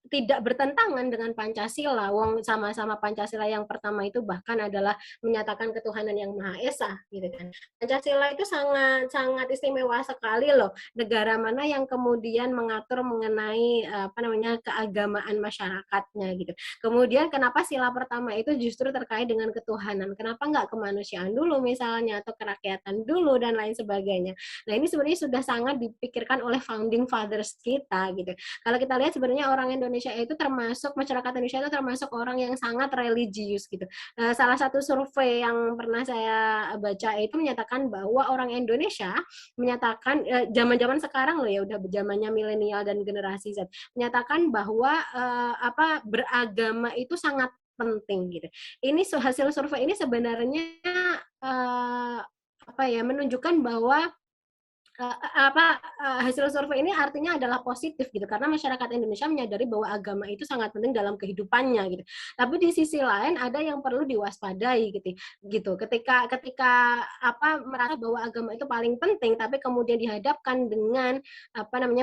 Speaker 7: tidak bertentangan dengan Pancasila. Wong sama-sama Pancasila yang pertama itu bahkan adalah menyatakan ketuhanan yang Maha Esa gitu kan. Pancasila itu sangat istimewa sekali loh. Negara mana yang kemudian mengatur mengenai keagamaan masyarakatnya gitu. Kemudian kenapa sila pertama itu justru terkait dengan ketuhanan? Kenapa nggak kemanusiaan dulu misalnya, atau kerakyatan dulu dan lain sebagainya? Nah, ini sebenarnya sudah sangat dipikirkan oleh founding fathers kita gitu. Kalau kita lihat sebenarnya orang Indonesia itu termasuk, masyarakat Indonesia itu termasuk orang yang sangat religius gitu. Salah satu survei yang pernah saya baca itu menyatakan bahwa orang Indonesia menyatakan zaman-zaman sekarang loh ya, udah zamannya milenial dan generasi Z, menyatakan bahwa beragama itu sangat penting gitu. Ini hasil survei ini sebenarnya menunjukkan bahwa hasil survei ini artinya adalah positif gitu, karena masyarakat Indonesia menyadari bahwa agama itu sangat penting dalam kehidupannya gitu. Tapi di sisi lain ada yang perlu diwaspadai gitu. Ketika merasa bahwa agama itu paling penting, tapi kemudian dihadapkan dengan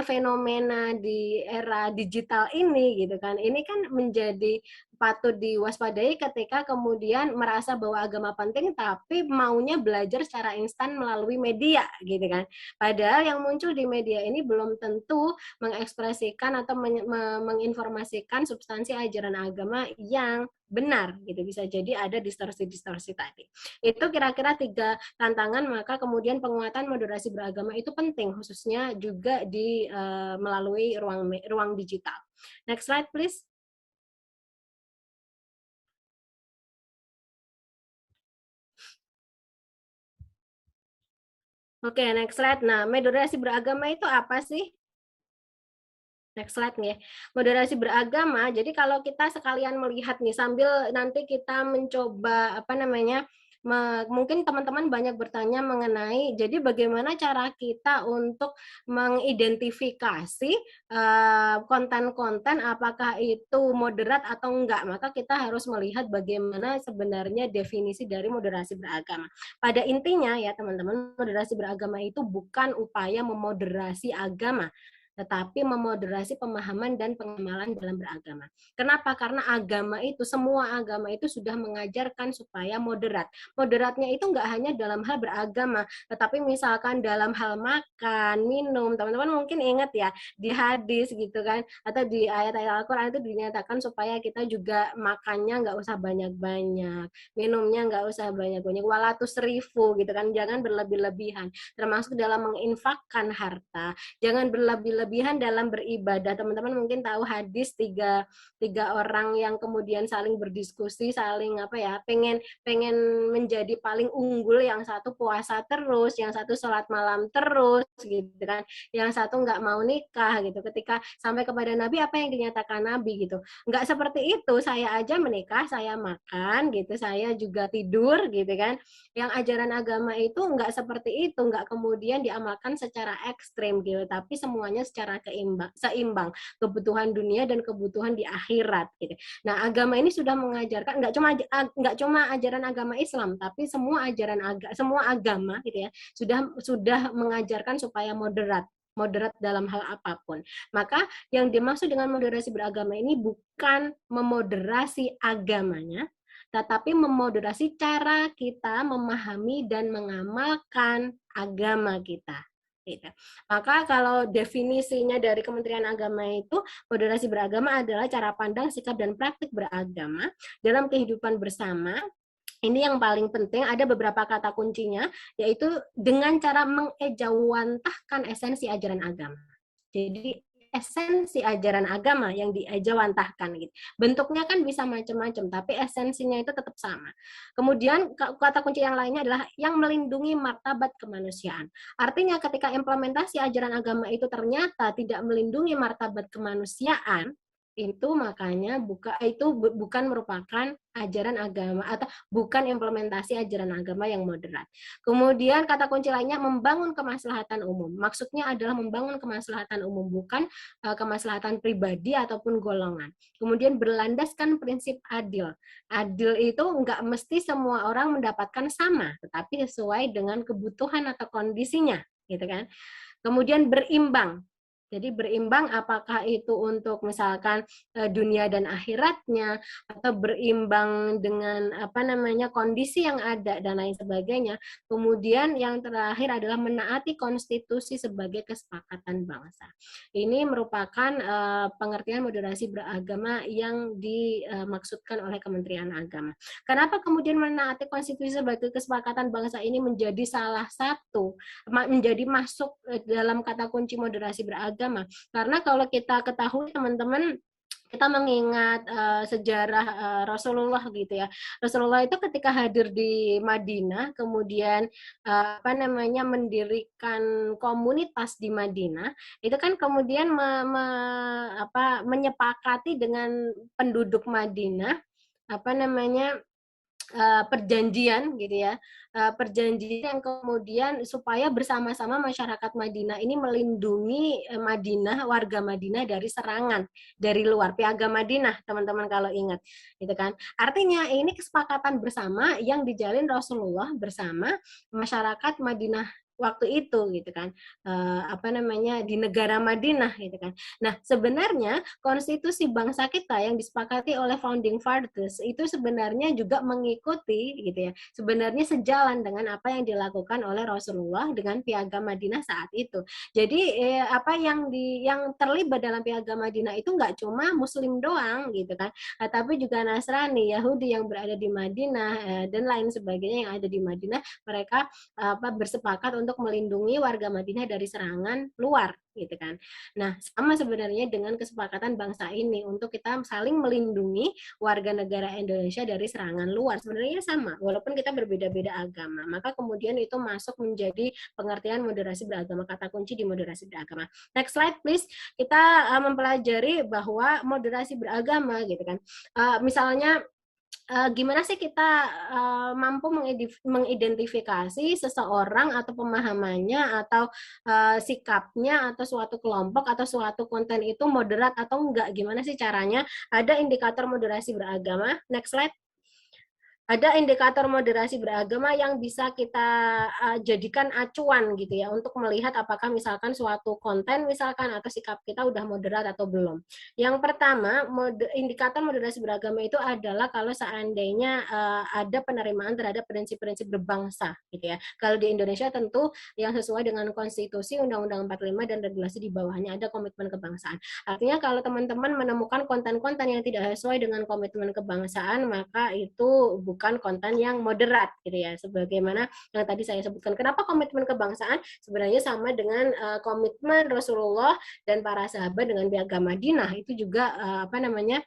Speaker 7: fenomena di era digital ini gitu kan, ini kan menjadi patut diwaspadai ketika kemudian merasa bahwa agama penting tapi maunya belajar secara instan melalui media gitu kan. Padahal yang muncul di media ini belum tentu mengekspresikan atau menginformasikan substansi ajaran agama yang benar gitu. Bisa jadi ada distorsi-distorsi tadi. Itu kira-kira 3 tantangan, maka kemudian penguatan moderasi beragama itu penting, khususnya juga di melalui ruang digital. Next slide please. Oke, next slide. Nah, moderasi beragama itu apa sih? Next slide nih. Moderasi beragama. Jadi kalau kita sekalian melihat nih sambil nanti kita mencoba mungkin teman-teman banyak bertanya mengenai jadi bagaimana cara kita untuk mengidentifikasi konten-konten apakah itu moderat atau enggak. Maka kita harus melihat bagaimana sebenarnya definisi dari moderasi beragama. Pada intinya ya teman-teman, moderasi beragama itu bukan upaya memoderasi agama, tetapi memoderasi pemahaman dan pengamalan dalam beragama. Kenapa? Karena semua agama itu sudah mengajarkan supaya moderat. Moderatnya itu nggak hanya dalam hal beragama, tetapi misalkan dalam hal makan, minum. Teman-teman mungkin ingat ya, di hadis gitu kan, atau di ayat-ayat Al-Quran itu dinyatakan supaya kita juga makannya nggak usah banyak-banyak, minumnya nggak usah banyak-banyak, walatus rifu gitu kan, jangan berlebih-lebihan. Termasuk dalam menginfakkan harta, jangan berlebih-lebihan dalam beribadah. Teman-teman mungkin tahu hadis tiga orang yang kemudian saling berdiskusi, saling pengen menjadi paling unggul, yang satu puasa terus, yang satu sholat malam terus gitu kan, yang satu nggak mau nikah gitu. Ketika sampai kepada Nabi, apa yang dinyatakan Nabi gitu, nggak seperti itu, saya aja menikah, saya makan gitu, saya juga tidur gitu kan. Yang ajaran agama itu nggak seperti itu, nggak kemudian diamalkan secara ekstrim gitu, tapi semuanya secara seimbang, kebutuhan dunia dan kebutuhan di akhirat gitu. Nah, agama ini sudah mengajarkan nggak cuma ajaran agama Islam, tapi semua agama gitu ya sudah mengajarkan supaya moderat dalam hal apapun. Maka yang dimaksud dengan moderasi beragama ini bukan memoderasi agamanya, tetapi memoderasi cara kita memahami dan mengamalkan agama kita. Gitu. Maka kalau definisinya dari Kementerian Agama itu, moderasi beragama adalah cara pandang, sikap, dan praktik beragama dalam kehidupan bersama. Ini yang paling penting, ada beberapa kata kuncinya, yaitu dengan cara mengejawantahkan esensi ajaran agama. Jadi esensi ajaran agama yang diejawantahkan gitu. Bentuknya kan bisa macam-macam, tapi esensinya itu tetap sama. Kemudian kata kunci yang lainnya adalah yang melindungi martabat kemanusiaan. Artinya ketika implementasi ajaran agama itu ternyata tidak melindungi martabat kemanusiaan, itu makanya bukan merupakan ajaran agama atau bukan implementasi ajaran agama yang moderat. Kemudian kata kunci lainnya membangun kemaslahatan umum. Maksudnya adalah membangun kemaslahatan umum, bukan kemaslahatan pribadi ataupun golongan. Kemudian berlandaskan prinsip adil. Adil itu nggak mesti semua orang mendapatkan sama, tetapi sesuai dengan kebutuhan atau kondisinya, gitu kan. Kemudian berimbang. Jadi berimbang apakah itu untuk misalkan dunia dan akhiratnya, atau berimbang dengan kondisi yang ada dan lain sebagainya. Kemudian yang terakhir adalah menaati konstitusi sebagai kesepakatan bangsa. Ini merupakan pengertian moderasi beragama yang dimaksudkan oleh Kementerian Agama. Kenapa kemudian menaati konstitusi sebagai kesepakatan bangsa ini menjadi salah satu, menjadi masuk dalam kata kunci moderasi beragama? Karena kalau kita ketahui teman-teman, kita mengingat sejarah Rasulullah gitu ya. Rasulullah itu ketika hadir di Madinah, kemudian mendirikan komunitas di Madinah, itu kan kemudian menyepakati dengan penduduk Madinah perjanjian gitu ya, perjanjian yang kemudian supaya bersama-sama masyarakat Madinah ini melindungi Madinah, warga Madinah dari serangan dari luar, piagam Madinah teman-teman kalau ingat gitu kan. Artinya ini kesepakatan bersama yang dijalin Rasulullah bersama masyarakat Madinah waktu itu gitu kan, apa namanya, di negara Madinah gitu kan. Nah sebenarnya konstitusi bangsa kita yang disepakati oleh founding fathers itu sebenarnya juga mengikuti gitu ya, sebenarnya sejalan dengan apa yang dilakukan oleh Rasulullah dengan piagam Madinah saat itu. Jadi apa yang terlibat dalam piagam Madinah itu nggak cuma Muslim doang gitu kan, tapi juga Nasrani, Yahudi yang berada di Madinah dan lain sebagainya yang ada di Madinah, mereka bersepakat untuk melindungi warga Madinah dari serangan luar gitu kan. Nah, sama sebenarnya dengan kesepakatan bangsa ini untuk kita saling melindungi warga negara Indonesia dari serangan luar. Sebenarnya sama, walaupun kita berbeda-beda agama. Maka kemudian itu masuk menjadi pengertian moderasi beragama, kata kunci di moderasi beragama. Next slide please. Kita mempelajari bahwa moderasi beragama gitu kan. Misalnya gimana sih kita mampu mengidentifikasi seseorang atau pemahamannya atau sikapnya atau suatu kelompok atau suatu konten itu moderat atau enggak, gimana sih caranya? Ada indikator moderasi beragama. Next slide. Ada indikator moderasi beragama yang bisa kita jadikan acuan gitu ya untuk melihat apakah misalkan suatu konten misalkan atau sikap kita udah moderat atau belum. Yang pertama, indikator moderasi beragama itu adalah kalau seandainya ada penerimaan terhadap prinsip-prinsip berbangsa gitu ya. Kalau di Indonesia tentu yang sesuai dengan konstitusi, Undang-Undang 45 dan regulasi di bawahnya ada komitmen kebangsaan. Artinya kalau teman-teman menemukan konten-konten yang tidak sesuai dengan komitmen kebangsaan, maka itu bukan konten yang moderat gitu ya, sebagaimana yang tadi saya sebutkan. Kenapa komitmen kebangsaan? Sebenarnya sama dengan komitmen Rasulullah dan para sahabat dengan piagam Madinah, itu juga apa namanya,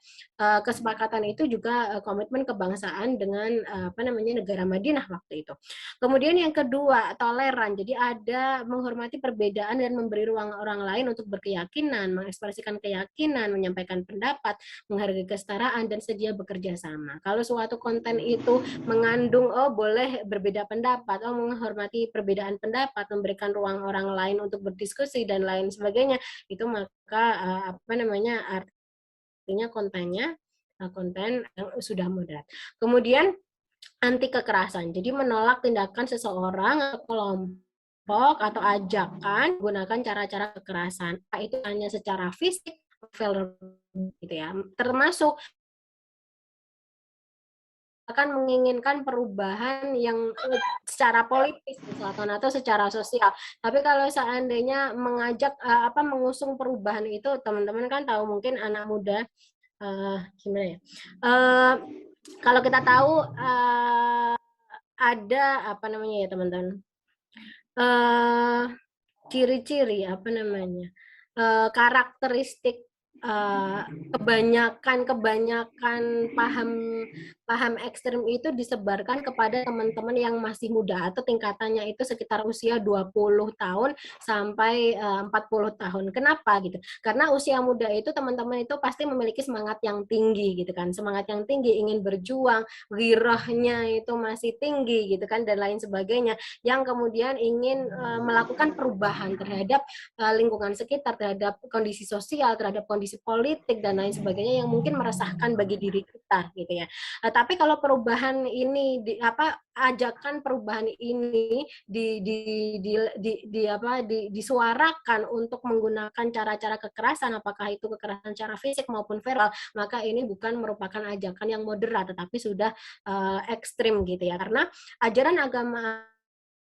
Speaker 7: kesepakatan itu juga komitmen kebangsaan dengan apa namanya, negara Madinah waktu itu. Kemudian yang kedua, toleran. Jadi ada menghormati perbedaan dan memberi ruang orang lain untuk berkeyakinan, mengekspresikan keyakinan, menyampaikan pendapat, menghargai kesetaraan dan sedia bekerja sama. Kalau suatu konten itu mengandung boleh berbeda pendapat, menghormati perbedaan pendapat, memberikan ruang orang lain untuk berdiskusi dan lain sebagainya, itu maka apa namanya, artinya kontennya konten yang sudah moderat. Kemudian anti kekerasan. Jadi menolak tindakan seseorang atau kelompok atau ajakan menggunakan cara-cara kekerasan. Itu hanya secara fisik, gitu ya. Termasuk akan menginginkan perubahan yang secara politis misalkan atau secara sosial. Tapi kalau seandainya mengajak mengusung perubahan itu, teman-teman kan tahu mungkin anak muda gimana ya? Kalau kita tahu ada apa namanya ya teman-teman? Ciri-ciri apa namanya? Karakteristik kebanyakan paham ekstrem itu disebarkan kepada teman-teman yang masih muda atau tingkatannya itu sekitar usia 20 tahun sampai 40 tahun. Kenapa gitu? Karena usia muda itu teman-teman itu pasti memiliki semangat yang tinggi gitu kan. Semangat yang tinggi, ingin berjuang, ghirahnya itu masih tinggi gitu kan, dan lain sebagainya, yang kemudian ingin melakukan perubahan terhadap lingkungan sekitar, terhadap kondisi sosial, terhadap kondisi politik dan lain sebagainya yang mungkin meresahkan bagi diri kita gitu ya. Tapi kalau perubahan ini ajakan perubahan ini disuarakan untuk menggunakan cara-cara kekerasan, apakah itu kekerasan secara fisik maupun verbal, maka ini bukan merupakan ajakan yang moderat tetapi sudah ekstrim gitu ya. Karena ajaran agama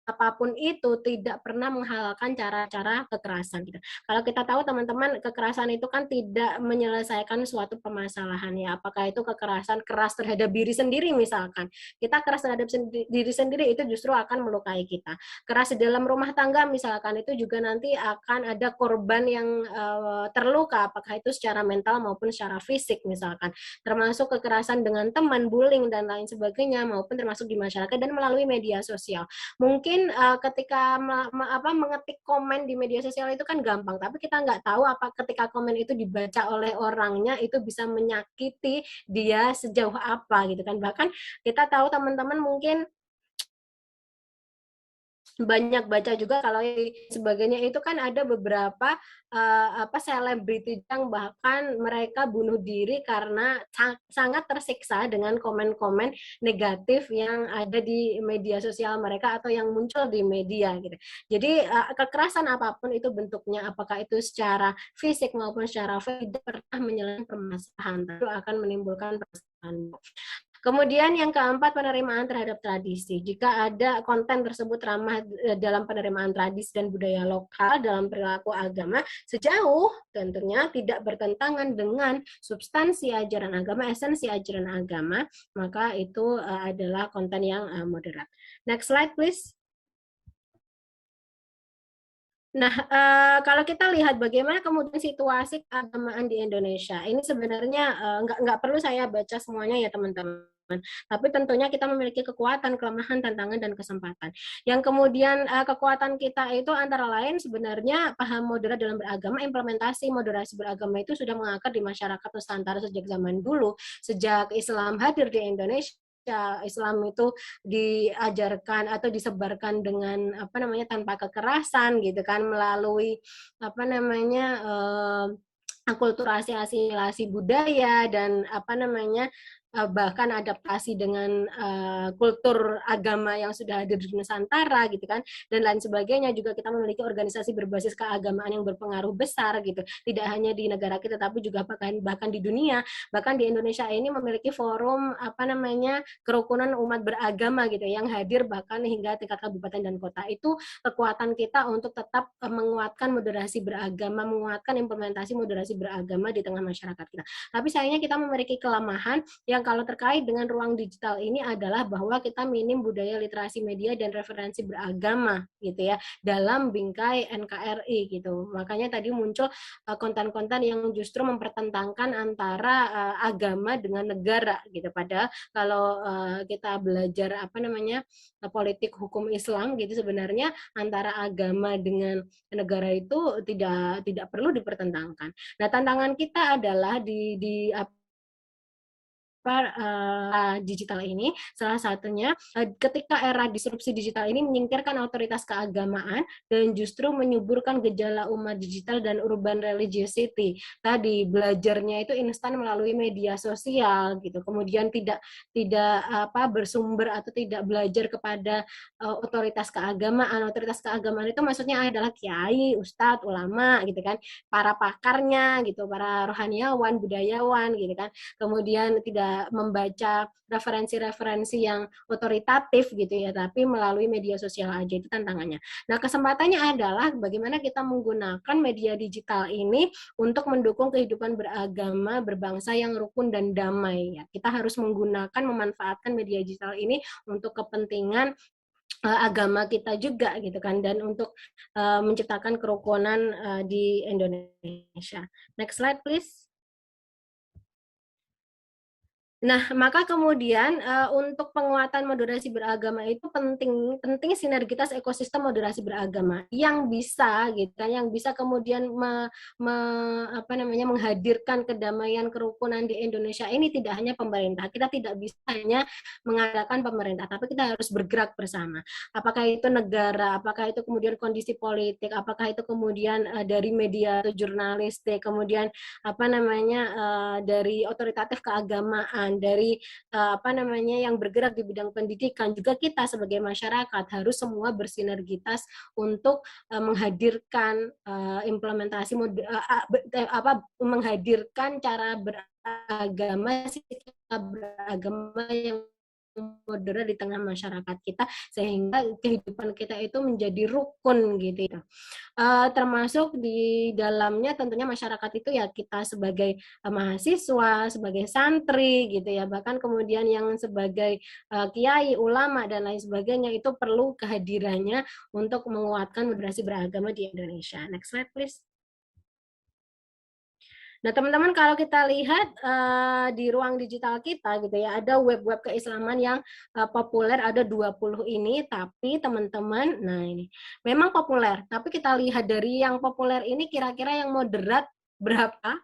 Speaker 7: apapun itu tidak pernah menghalalkan cara-cara kekerasan gitu. Kalau kita tahu teman-teman, kekerasan itu kan tidak menyelesaikan suatu permasalahan ya. Apakah itu kekerasan keras terhadap diri sendiri misalkan. Kita keras terhadap diri sendiri itu justru akan melukai kita. Keras di dalam rumah tangga misalkan itu juga nanti akan ada korban yang terluka, apakah itu secara mental maupun secara fisik misalkan. Termasuk kekerasan dengan teman, bullying dan lain sebagainya, maupun termasuk di masyarakat dan melalui media sosial. Mungkin mungkin ketika mengetik komen di media sosial itu kan gampang, tapi kita nggak tahu apa ketika komen itu dibaca oleh orangnya itu bisa menyakiti dia sejauh apa gitu kan. Bahkan kita tahu teman-teman mungkin banyak baca juga kalau sebagainya itu kan ada beberapa selebriti yang bahkan mereka bunuh diri karena sangat tersiksa dengan komen-komen negatif yang ada di media sosial mereka atau yang muncul di media gitu. Jadi kekerasan apapun itu bentuknya, apakah itu secara fisik maupun secara tidak pernah menyelesaikan permasalahan, tentu akan menimbulkan permasalahan. Kemudian yang keempat, penerimaan terhadap tradisi. Jika ada konten tersebut ramah dalam penerimaan tradisi dan budaya lokal dalam perilaku agama, sejauh tentunya tidak bertentangan dengan substansi ajaran agama, esensi ajaran agama, maka itu adalah konten yang moderat. Next slide, please. Nah, kalau kita lihat bagaimana kemudian situasi keagamaan di Indonesia, ini sebenarnya nggak perlu saya baca semuanya ya teman-teman. Tapi tentunya kita memiliki kekuatan, kelemahan, tantangan, dan kesempatan. Yang kemudian kekuatan kita itu antara lain sebenarnya paham moderat dalam beragama, implementasi moderasi beragama itu sudah mengakar di masyarakat Nusantara sejak zaman dulu, sejak Islam hadir di Indonesia. Islam itu diajarkan atau disebarkan dengan tanpa kekerasan gitu kan, melalui akulturasi asimilasi budaya dan bahkan adaptasi dengan kultur agama yang sudah hadir di Nusantara gitu kan, dan lain sebagainya. Juga kita memiliki organisasi berbasis keagamaan yang berpengaruh besar gitu, tidak hanya di negara kita tapi juga bahkan di dunia. Bahkan di Indonesia ini memiliki forum kerukunan umat beragama gitu yang hadir bahkan hingga tingkat kabupaten dan kota. Itu kekuatan kita untuk tetap menguatkan moderasi beragama, menguatkan implementasi moderasi beragama di tengah masyarakat kita. Tapi sayangnya kita memiliki kelemahan yang kalau terkait dengan ruang digital ini adalah bahwa kita minim budaya literasi media dan referensi beragama gitu ya dalam bingkai NKRI gitu. Makanya tadi muncul konten-konten yang justru mempertentangkan antara agama dengan negara gitu. Padahal kalau kita belajar politik hukum Islam gitu, sebenarnya antara agama dengan negara itu tidak perlu dipertentangkan. Nah, tantangan kita adalah di digital ini, salah satunya ketika era disrupsi digital ini menyingkirkan otoritas keagamaan dan justru menyuburkan gejala umat digital dan urban religiosity. Tadi belajarnya itu instan melalui media sosial gitu, kemudian tidak bersumber atau tidak belajar kepada otoritas keagamaan. Otoritas keagamaan itu maksudnya adalah kiai, ustadz, ulama gitu kan, para pakarnya gitu, para rohaniawan, budayawan gitu kan. Kemudian tidak membaca referensi-referensi yang otoritatif gitu ya, tapi melalui media sosial aja, itu tantangannya. Nah, kesempatannya adalah bagaimana kita menggunakan media digital ini untuk mendukung kehidupan beragama, berbangsa yang rukun dan damai ya. Kita harus menggunakan, memanfaatkan media digital ini untuk kepentingan agama kita juga gitu kan, dan untuk menciptakan kerukunan di Indonesia. Next slide please. Nah, maka kemudian untuk penguatan moderasi beragama itu penting sinergitas ekosistem moderasi beragama yang bisa gitu kan, yang bisa kemudian menghadirkan kedamaian kerukunan di Indonesia ini. Tidak hanya pemerintah, kita tidak bisa hanya mengandalkan pemerintah, tapi kita harus bergerak bersama. Apakah itu negara, apakah itu kemudian kondisi politik, apakah itu kemudian dari media atau jurnalistik, kemudian dari otoritatif keagamaan, dari yang bergerak di bidang pendidikan, juga kita sebagai masyarakat harus semua bersinergitas untuk menghadirkan implementasi menghadirkan cara beragama, sikap beragama yang moderat di tengah masyarakat kita, sehingga kehidupan kita itu menjadi rukun gitu ya. Termasuk di dalamnya tentunya masyarakat itu ya kita sebagai mahasiswa, sebagai santri gitu ya, bahkan kemudian yang sebagai kiai, ulama dan lain sebagainya, itu perlu kehadirannya untuk menguatkan moderasi beragama di Indonesia. Next slide please. Nah, teman-teman kalau kita lihat di ruang digital kita gitu ya, ada web-web keislaman yang populer ada 20 ini, tapi teman-teman, nah ini memang populer, tapi kita lihat dari yang populer ini kira-kira yang moderat berapa,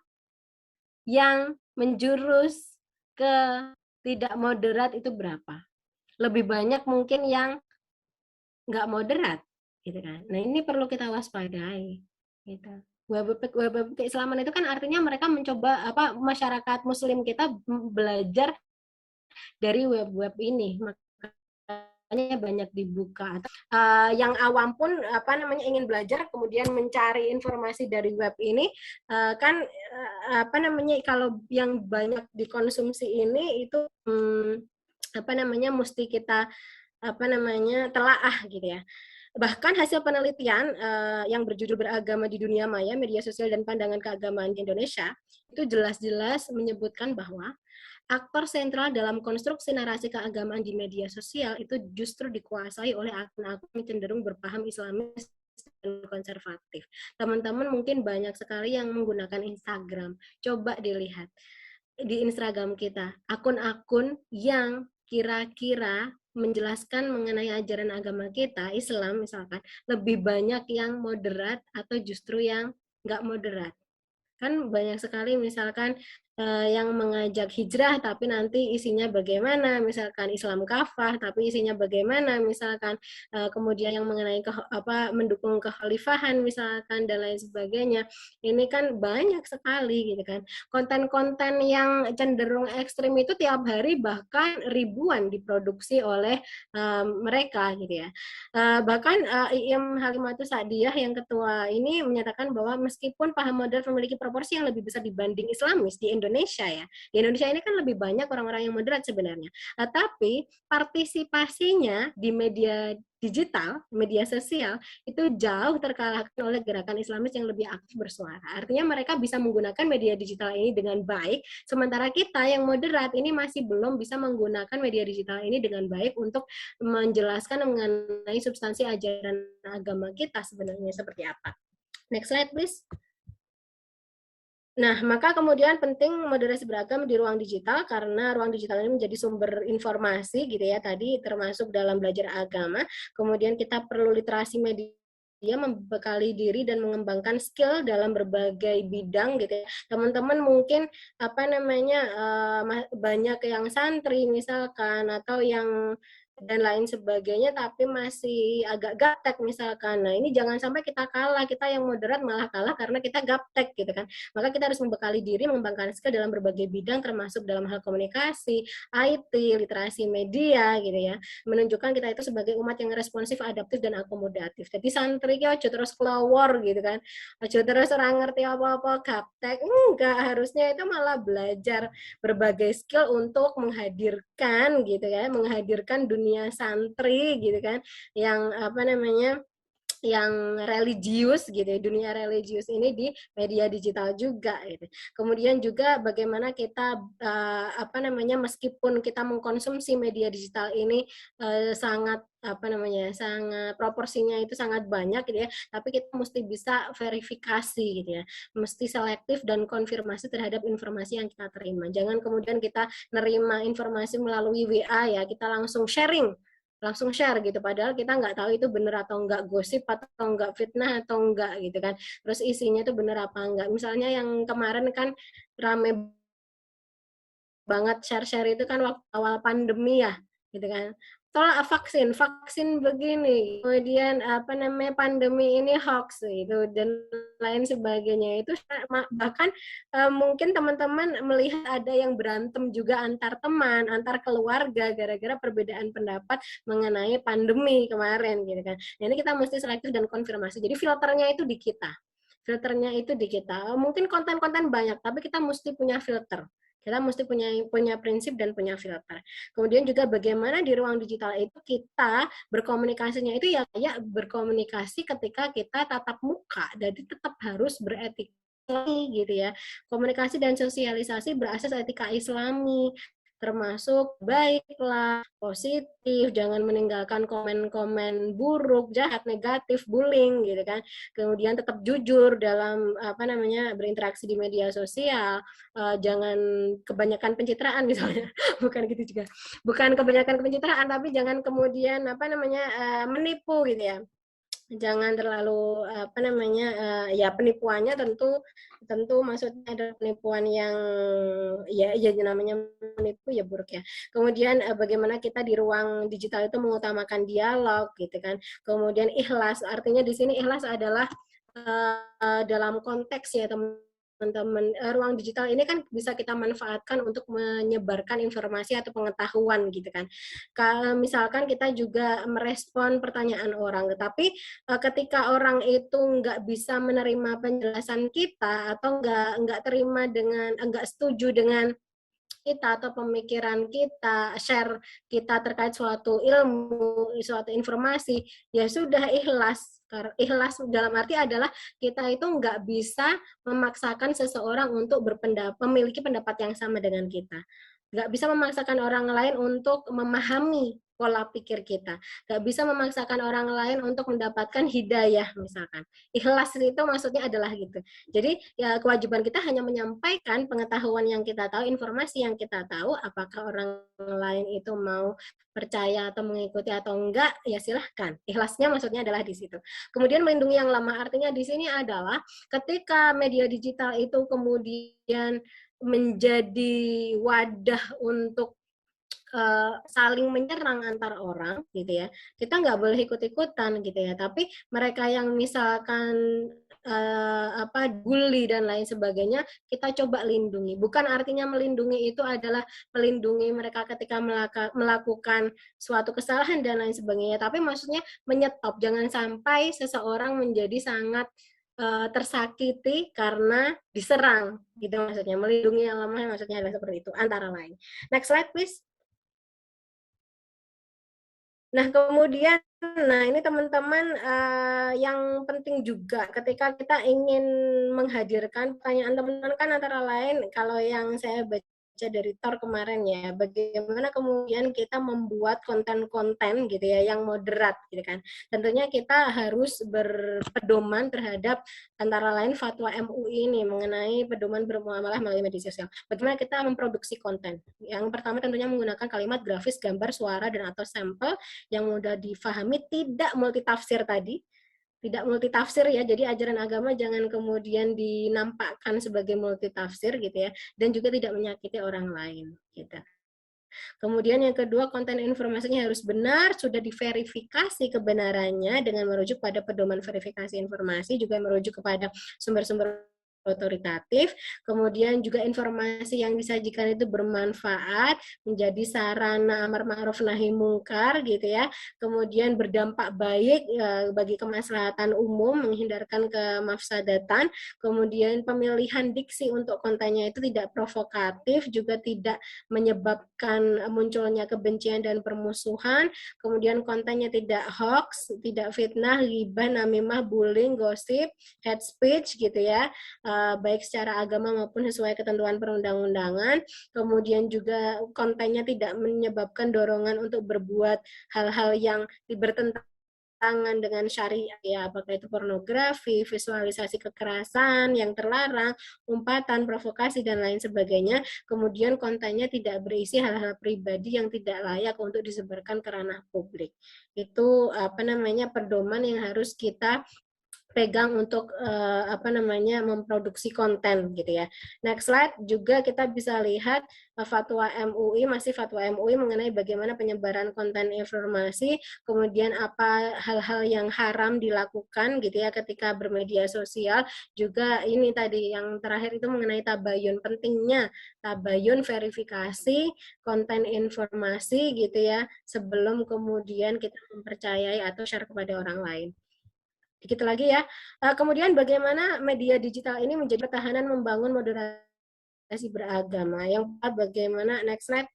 Speaker 7: yang menjurus ke tidak moderat itu berapa. Lebih banyak mungkin yang nggak moderat, gitu kan. Nah, ini perlu kita waspadai, gitu. Web keislaman itu kan artinya mereka mencoba masyarakat muslim kita belajar dari web-web ini, makanya banyak dibuka. Yang awam pun ingin belajar kemudian mencari informasi dari web ini kan kalau yang banyak dikonsumsi ini itu mesti kita telaah gitu ya. Bahkan hasil penelitian yang berjudul Beragama di Dunia Maya, Media Sosial dan Pandangan Keagamaan di Indonesia, itu jelas-jelas menyebutkan bahwa aktor sentral dalam konstruksi narasi keagamaan di media sosial itu justru dikuasai oleh akun-akun yang cenderung berpaham Islamis dan konservatif. Teman-teman mungkin banyak sekali yang menggunakan Instagram. Coba dilihat di Instagram kita, akun-akun yang kira-kira menjelaskan mengenai ajaran agama kita, Islam misalkan, lebih banyak yang moderat atau justru yang nggak moderat. Kan banyak sekali misalkan yang mengajak hijrah tapi nanti isinya bagaimana, misalkan Islam kafah tapi isinya bagaimana, misalkan kemudian yang mengenai mendukung kekhalifahan misalkan dan lain sebagainya. Ini kan banyak sekali gitu kan. Konten-konten yang cenderung ekstrim itu tiap hari bahkan ribuan diproduksi oleh mereka gitu ya. Bahkan IM Halimatus Sa'diyah yang ketua ini menyatakan bahwa meskipun paham moderat memiliki proporsi yang lebih besar dibanding Islamis di Indonesia ya. Di Indonesia ini kan lebih banyak orang-orang yang moderat sebenarnya. Tapi partisipasinya di media digital, media sosial, itu jauh terkalahkan oleh gerakan Islamis yang lebih aktif bersuara. Artinya mereka bisa menggunakan media digital ini dengan baik, sementara kita yang moderat ini masih belum bisa menggunakan media digital ini dengan baik untuk menjelaskan mengenai substansi ajaran agama kita sebenarnya seperti apa. Next slide, please. Nah, maka kemudian penting moderasi beragam di ruang digital karena ruang digital ini menjadi sumber informasi gitu ya, tadi termasuk dalam belajar agama. Kemudian kita perlu literasi media, membekali diri dan mengembangkan skill dalam berbagai bidang gitu ya. Teman-teman mungkin banyak yang santri misalkan atau yang dan lain sebagainya tapi masih agak gaptek misalkan. Nah, ini jangan sampai kita kalah, kita yang moderat malah kalah karena kita gaptek gitu kan. Maka kita harus membekali diri, mengembangkan skill dalam berbagai bidang termasuk dalam hal komunikasi, IT, literasi media gitu ya. Menunjukkan kita itu sebagai umat yang responsif, adaptif dan akomodatif. Jadi santri ya aja terus kelawar gitu kan. Aja terus orang ngerti apa-apa gaptek. Enggak, harusnya itu malah belajar berbagai skill untuk menghadirkan gitu ya, menghadirkan dunia santri gitu kan, yang yang religius gitu ya, dunia religius ini di media digital juga gitu. Kemudian juga bagaimana kita meskipun kita mengkonsumsi media digital ini sangat sangat proporsinya itu sangat banyak gitu ya, tapi kita mesti bisa verifikasi gitu ya, mesti selektif dan konfirmasi terhadap informasi yang kita terima. Jangan kemudian kita nerima informasi melalui WA ya, kita langsung share gitu, padahal kita nggak tahu itu benar atau enggak, gosip atau enggak, fitnah atau enggak gitu kan, terus isinya itu benar apa enggak. Misalnya yang kemarin kan rame banget share-share itu kan waktu awal pandemi ya gitu kan, tolak vaksin begini, kemudian pandemi ini hoax gitu dan lain sebagainya. Itu bahkan mungkin teman-teman melihat ada yang berantem juga antar teman, antar keluarga gara-gara perbedaan pendapat mengenai pandemi kemarin gitu kan. Nah, ini kita mesti selektif dan konfirmasi. Jadi filternya itu di kita. Mungkin konten-konten banyak, tapi kita mesti punya filter. Kita mesti punya prinsip dan punya filter. Kemudian juga bagaimana di ruang digital itu kita berkomunikasinya itu ya berkomunikasi ketika kita tatap muka, jadi tetap harus beretika gitu ya. Komunikasi dan sosialisasi berasas etika Islami. termasuk baiklah, positif, jangan meninggalkan komen-komen buruk, jahat, negatif, bullying gitu kan. Kemudian tetap jujur dalam berinteraksi di media sosial, jangan kebanyakan pencitraan misalnya, bukan gitu juga. Bukan kebanyakan pencitraan, tapi jangan kemudian menipu gitu ya. Jangan terlalu ya penipuannya tentu maksudnya ada penipuan yang ya namanya menipu ya buruk ya. Kemudian bagaimana kita di ruang digital itu mengutamakan dialog gitu kan. Kemudian ikhlas, artinya di sini ikhlas adalah dalam konteks ya teman-teman, ruang digital ini kan bisa kita manfaatkan untuk menyebarkan informasi atau pengetahuan gitu kan. Kalau misalkan kita juga merespon pertanyaan orang, tetapi ketika orang itu nggak bisa menerima penjelasan kita atau nggak setuju dengan kita atau pemikiran kita, share kita terkait suatu ilmu, suatu informasi, ya sudah ikhlas. Ikhlas dalam arti adalah kita itu nggak bisa memaksakan seseorang untuk memiliki pendapat yang sama dengan kita. Nggak bisa memaksakan orang lain untuk memahami pola pikir kita. Nggak bisa memaksakan orang lain untuk mendapatkan hidayah misalkan. Ikhlas itu maksudnya adalah gitu. Jadi ya kewajiban kita hanya menyampaikan pengetahuan yang kita tahu, informasi yang kita tahu, apakah orang lain itu mau percaya atau mengikuti atau enggak, ya silahkan. Ikhlasnya maksudnya adalah di situ. Kemudian melindungi yang lemah, artinya di sini adalah ketika media digital itu kemudian menjadi wadah untuk saling menyerang antar orang gitu ya, kita nggak boleh ikut-ikutan gitu ya. Tapi mereka yang misalkan bully dan lain sebagainya, kita coba lindungi. Bukan artinya melindungi itu adalah melindungi mereka ketika melakukan suatu kesalahan dan lain sebagainya, tapi maksudnya menyetop, jangan sampai seseorang menjadi sangat tersakiti karena diserang gitu maksudnya. Melindungi yang lemah maksudnya adalah seperti itu antara lain. Next slide please. Nah, kemudian, ini teman-teman yang penting juga ketika kita ingin menghadirkan pertanyaan teman-teman kan antara lain, kalau yang saya baca dari TOR kemarin ya, bagaimana kemudian kita membuat konten-konten gitu ya yang moderat gitu kan. Tentunya kita harus berpedoman terhadap antara lain fatwa MUI ini mengenai pedoman bermuamalah melalui media sosial. Bagaimana kita memproduksi konten. Yang pertama tentunya menggunakan kalimat grafis, gambar, suara, dan atau sampel yang mudah difahami, tidak multitafsir tadi. Tidak multitafsir ya, jadi ajaran agama jangan kemudian dinampakkan sebagai multitafsir gitu ya, dan juga tidak menyakiti orang lain gitu. Kemudian yang kedua, konten informasinya harus benar, sudah diverifikasi kebenarannya dengan merujuk pada pedoman verifikasi informasi, juga merujuk kepada sumber-sumber otoritatif, kemudian juga informasi yang disajikan itu bermanfaat, menjadi sarana amar ma'ruf nahi mungkar gitu ya, kemudian berdampak baik bagi kemaslahatan umum, menghindarkan kemafsadatan, kemudian pemilihan diksi untuk kontennya itu tidak provokatif, juga tidak menyebabkan munculnya kebencian dan permusuhan, kemudian kontennya tidak hoax, tidak fitnah, ghibah, namimah, bullying, gosip, hate speech gitu ya, baik secara agama maupun sesuai ketentuan perundang-undangan. Kemudian juga kontennya tidak menyebabkan dorongan untuk berbuat hal-hal yang bertentangan dengan syariat ya, apakah itu pornografi, visualisasi kekerasan yang terlarang, umpatan, provokasi dan lain sebagainya. Kemudian kontennya tidak berisi hal-hal pribadi yang tidak layak untuk disebarkan ke ranah publik. Itu pedoman yang harus kita pegang untuk memproduksi konten gitu ya. Next slide, juga kita bisa lihat fatwa MUI, masih fatwa MUI mengenai bagaimana penyebaran konten informasi, kemudian apa hal-hal yang haram dilakukan gitu ya ketika bermedia sosial. Juga ini tadi yang terakhir itu mengenai tabayun, pentingnya tabayun, verifikasi konten informasi gitu ya sebelum kemudian kita mempercayai atau share kepada orang lain. Dikit lagi ya. Kemudian bagaimana media digital ini menjadi pertahanan membangun moderasi beragama. Yang keempat, bagaimana next slide,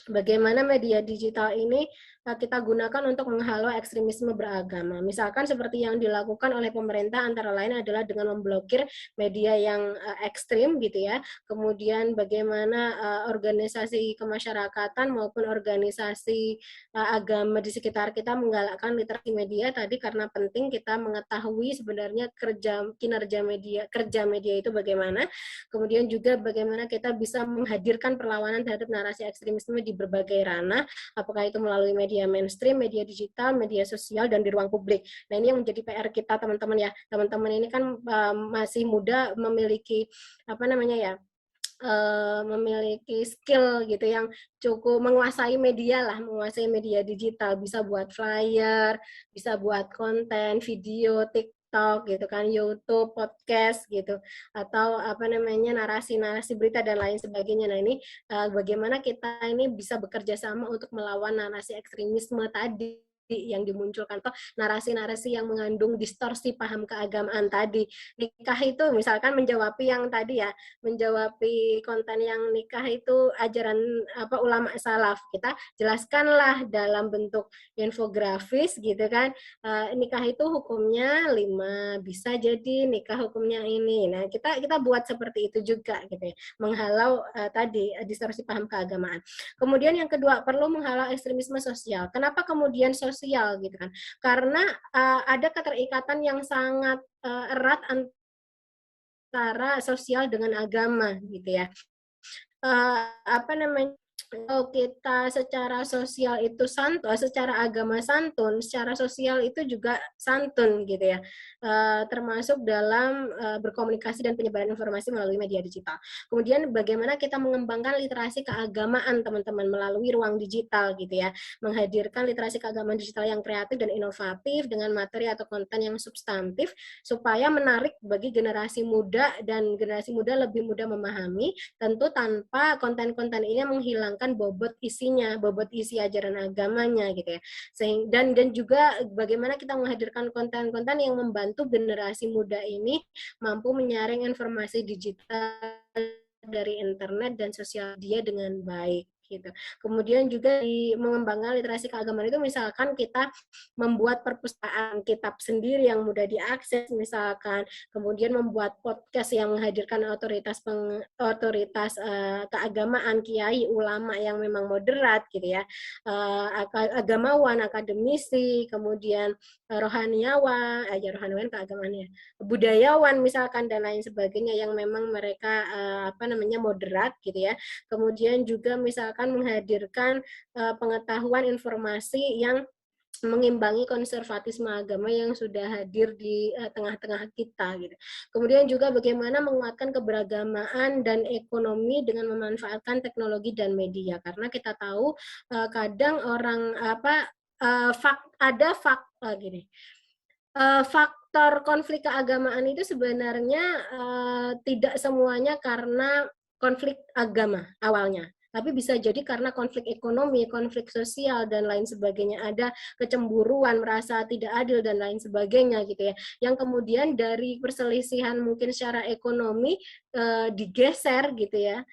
Speaker 7: bagaimana media digital ini kita gunakan untuk menghalau ekstremisme beragama. Misalkan seperti yang dilakukan oleh pemerintah antara lain adalah dengan memblokir media yang ekstrim gitu ya. Kemudian bagaimana organisasi kemasyarakatan maupun organisasi agama di sekitar kita menggalakkan literasi media tadi karena penting kita mengetahui sebenarnya kinerja kerja media itu bagaimana. Kemudian juga bagaimana kita bisa menghadirkan perlawanan terhadap narasi ekstremisme di berbagai ranah, apakah itu melalui media mainstream, media digital, media sosial, dan di ruang publik. Nah, ini yang menjadi PR kita teman-teman ya. Teman-teman ini kan masih muda, memiliki memiliki skill gitu yang cukup menguasai media lah, menguasai media digital, bisa buat flyer, bisa buat konten, video, TikTok gitu kan, YouTube, podcast gitu, atau narasi-narasi berita dan lain sebagainya. Nah ini bagaimana kita ini bisa bekerja sama untuk melawan narasi ekstremisme tadi yang dimunculkan, atau narasi-narasi yang mengandung distorsi paham keagamaan tadi. Nikah itu misalkan menjawabi yang tadi ya, menjawabi konten yang nikah itu ajaran ulama salaf, kita jelaskanlah dalam bentuk infografis gitu kan, nikah itu hukumnya 5, bisa jadi nikah hukumnya ini. Nah kita buat seperti itu juga gitu ya, menghalau tadi distorsi paham keagamaan. Kemudian yang kedua, perlu menghalau ekstremisme sosial. Kenapa kemudian sosial gitu kan? Karena ada keterikatan yang sangat erat antara sosial dengan agama gitu ya. Kalau kita secara sosial itu santun, secara agama santun, secara sosial itu juga santun gitu ya, termasuk dalam berkomunikasi dan penyebaran informasi melalui media digital. Kemudian bagaimana kita mengembangkan literasi keagamaan teman-teman melalui ruang digital gitu ya, menghadirkan literasi keagamaan digital yang kreatif dan inovatif dengan materi atau konten yang substantif supaya menarik bagi generasi muda dan generasi muda lebih mudah memahami, tentu tanpa konten-konten ini menghilangkan bobot isinya, bobot isi ajaran agamanya gitu ya. Dan juga bagaimana kita menghadirkan konten-konten yang membantu generasi muda ini mampu menyaring informasi digital dari internet dan sosial media dengan baik gitu. Kemudian juga mengembangkan literasi keagamaan itu misalkan kita membuat perpustakaan kitab sendiri yang mudah diakses misalkan, kemudian membuat podcast yang menghadirkan otoritas keagamaan, kiai, ulama yang memang moderat gitu ya, agamawan, akademisi, kemudian rohaniawan keagamaannya, budayawan misalkan dan lain sebagainya yang memang mereka moderat gitu ya. Kemudian juga misalkan menghadirkan pengetahuan informasi yang mengimbangi konservatisme agama yang sudah hadir di tengah-tengah kita gitu. Kemudian juga bagaimana menguatkan keberagamaan dan ekonomi dengan memanfaatkan teknologi dan media, karena kita tahu kadang orang faktor konflik keagamaan itu sebenarnya tidak semuanya karena konflik agama awalnya, tapi bisa jadi karena konflik ekonomi, konflik sosial, dan lain sebagainya. Ada kecemburuan, merasa tidak adil, dan lain sebagainya gitu ya. Yang kemudian dari perselisihan mungkin secara ekonomi digeser gitu ya,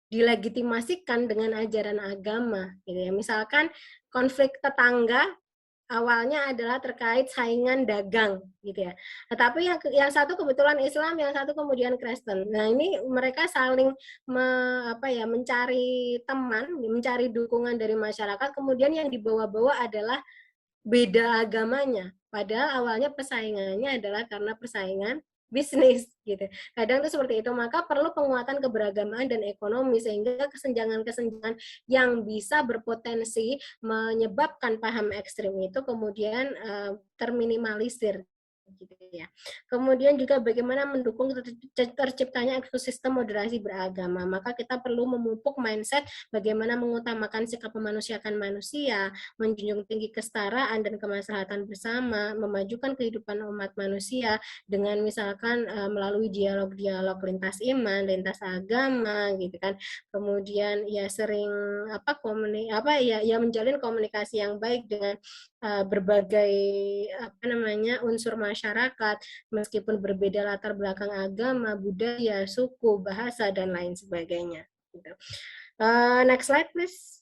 Speaker 7: dilegitimasikan dengan ajaran agama gitu ya. Misalkan konflik tetangga awalnya adalah terkait saingan dagang gitu ya. Tetapi yang satu kebetulan Islam, yang satu kemudian Kristen. Nah, ini mereka saling mencari teman, mencari dukungan dari masyarakat, kemudian yang dibawa-bawa adalah beda agamanya. Padahal awalnya persaingannya adalah karena persaingan bisnis gitu. Kadang itu seperti itu, maka perlu penguatan keberagamaan dan ekonomi sehingga kesenjangan-kesenjangan yang bisa berpotensi menyebabkan paham ekstrim itu kemudian terminimalisir gitu ya. Kemudian juga bagaimana mendukung terciptanya ekosistem moderasi beragama. Maka kita perlu memupuk mindset bagaimana mengutamakan sikap memanusiakan manusia, menjunjung tinggi kesetaraan dan kemaslahatan bersama, memajukan kehidupan umat manusia dengan misalkan melalui dialog-dialog lintas iman, lintas agama gitu kan. Kemudian ya sering menjalin komunikasi yang baik dengan berbagai unsur masyarakat meskipun berbeda latar belakang agama, budaya, suku, bahasa dan lain sebagainya Gitu. Next slide, please.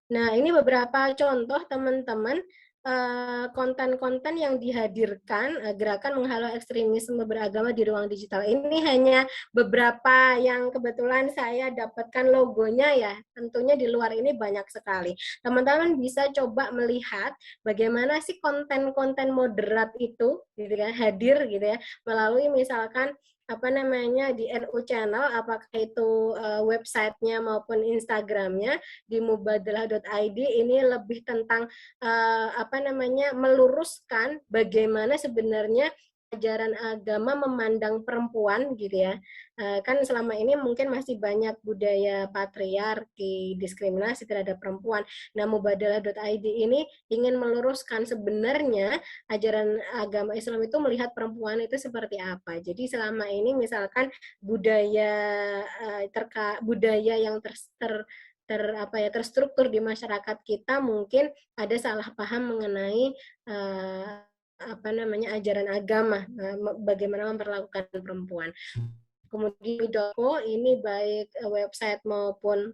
Speaker 7: Nah, ini beberapa contoh teman-teman konten-konten yang dihadirkan gerakan menghalau ekstremisme beragama di ruang digital. Ini hanya beberapa yang kebetulan saya dapatkan logonya ya. Tentunya di luar ini banyak sekali. Teman-teman bisa coba melihat bagaimana sih konten-konten moderat itu gitu ya, hadir gitu ya melalui misalkan apa namanya di NU Channel, apakah itu websitenya maupun Instagramnya di mubadalah.id. Ini lebih tentang apa namanya meluruskan bagaimana sebenarnya ajaran agama memandang perempuan gitu ya. Kan selama ini mungkin masih banyak budaya patriarki, diskriminasi terhadap perempuan. Nah, mubadalah.id ini ingin meluruskan sebenarnya ajaran agama Islam itu melihat perempuan itu seperti apa. Jadi selama ini misalkan budaya budaya yang terstruktur di masyarakat kita mungkin ada salah paham mengenai apa namanya ajaran agama, bagaimana memperlakukan perempuan. Kemudian Doko ini baik website maupun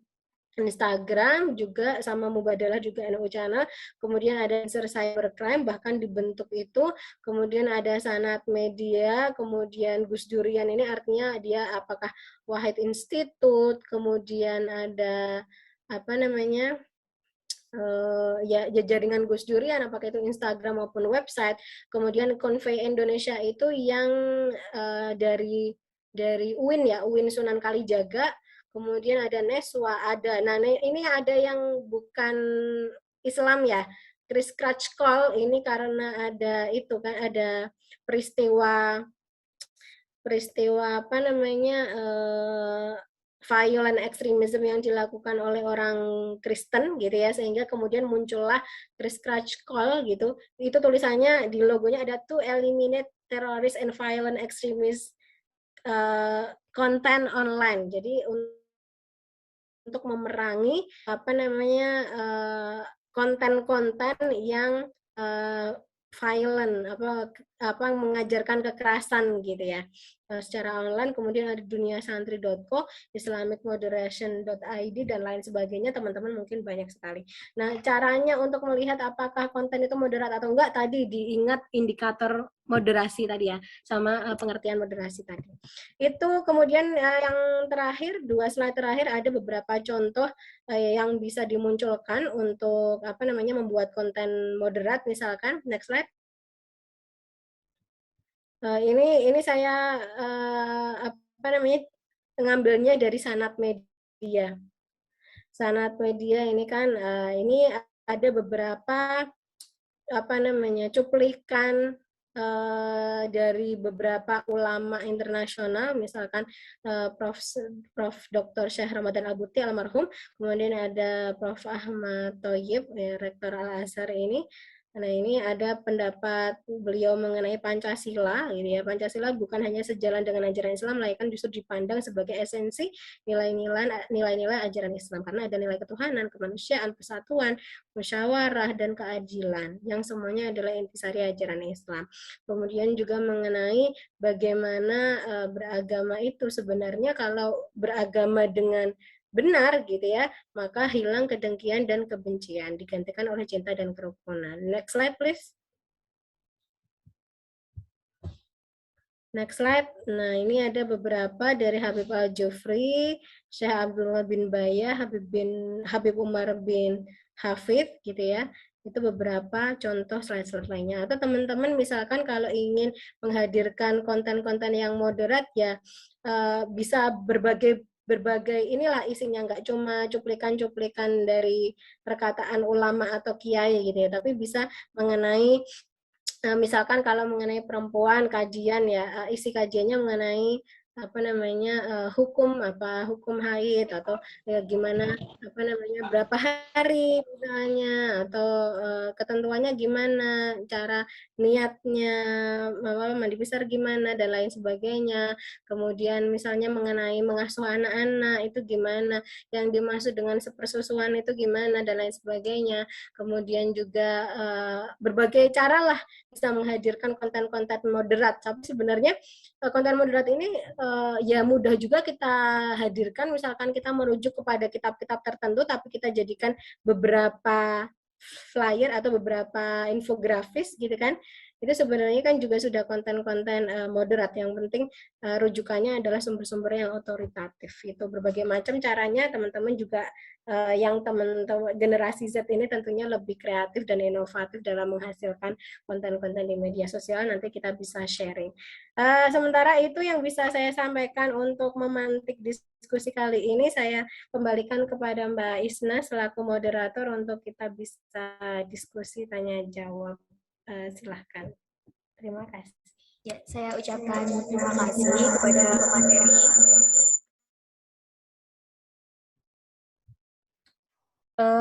Speaker 7: Instagram juga sama Mubadalah juga NU Channel. Kemudian ada Answer Cybercrime bahkan dibentuk itu. Kemudian ada Sanat Media, kemudian Gus Durian ini artinya dia apakah Wahid Institute, kemudian ada apa namanya ya jaringan Gus Durian, apakah itu Instagram maupun website. Kemudian Convey Indonesia itu yang dari UIN ya, UIN Sunan Kalijaga. Kemudian ada Neswa, ada. Nah, ini ada yang bukan Islam ya. Chris Crutch Call ini karena ada itu kan ada peristiwa apa namanya violent extremism yang dilakukan oleh orang Kristen gitu ya, sehingga kemudian muncullah Chris Crutch Call gitu. Itu tulisannya di logonya ada to eliminate terrorist and violent extremist content online. Jadi untuk memerangi apa namanya konten-konten yang violent, apa mengajarkan kekerasan gitu ya secara online. Kemudian ada duniasantri.co, islamicmoderation.id dan lain sebagainya. Teman-teman mungkin banyak sekali. Nah, caranya untuk melihat apakah konten itu moderat atau enggak tadi diingat indikator moderasi tadi ya, sama pengertian moderasi tadi. Itu kemudian yang terakhir, 2 slide terakhir ada beberapa contoh yang bisa dimunculkan untuk apa namanya membuat konten moderat misalkan. Next slide. Ini saya apa namanya ngambilnya dari Sanat Media. Sanat Media ini kan ini ada beberapa apa namanya cuplikan dari beberapa ulama internasional, misalkan Prof. Dr. Syekh Ramadan Al-Buti almarhum, kemudian ada Prof. Ahmad Thoyib, ya, Rektor Al-Azhar ini. Nah, ini ada pendapat beliau mengenai Pancasila, gitu ya. Pancasila bukan hanya sejalan dengan ajaran Islam, melainkan justru dipandang sebagai esensi nilai-nilai ajaran Islam, karena ada nilai ketuhanan, kemanusiaan, persatuan, musyawarah, dan keadilan, yang semuanya adalah intisari ajaran Islam. Kemudian juga mengenai bagaimana beragama itu sebenarnya kalau beragama dengan benar gitu ya, maka hilang kedengkian dan kebencian, digantikan oleh cinta dan kerukunan. Next slide please. Next slide. Nah, ini ada beberapa dari Habib Al-Jufri, Syekh Abdullah bin Bayah, Habib Umar bin Hafid gitu ya. Itu beberapa contoh slide-slide lainnya. Atau teman-teman misalkan kalau ingin menghadirkan konten-konten yang moderat ya bisa berbagai inilah isinya, nggak cuma cuplikan-cuplikan dari perkataan ulama atau kiai gitu ya, tapi bisa mengenai misalkan kalau mengenai perempuan kajian ya, isi kajiannya mengenai apa namanya hukum haid atau ya gimana apa namanya berapa hari misalnya, atau ketentuannya gimana, cara niatnya mandi besar gimana dan lain sebagainya. Kemudian misalnya mengenai mengasuh anak-anak itu gimana, yang dimaksud dengan sepersusuan itu gimana dan lain sebagainya. Kemudian juga berbagai cara lah bisa menghadirkan konten-konten moderat. Tapi sebenarnya konten moderat ini ya mudah juga kita hadirkan, misalkan kita merujuk kepada kitab-kitab tertentu, tapi kita jadikan beberapa flyer atau beberapa infografis gitu kan, itu sebenarnya kan juga sudah konten-konten moderat. Yang penting rujukannya adalah sumber-sumber yang otoritatif. Itu berbagai macam caranya. Teman-teman juga yang teman-teman generasi Z ini tentunya lebih kreatif dan inovatif dalam menghasilkan konten-konten di media sosial. Nanti kita bisa sharing. Sementara itu yang bisa saya sampaikan untuk memantik diskusi kali ini, saya kembalikan kepada Mbak Isna selaku moderator untuk kita bisa diskusi tanya jawab. Silahkan. Terima kasih.
Speaker 2: Ya, saya ucapkan terima kasih kepada pemateri.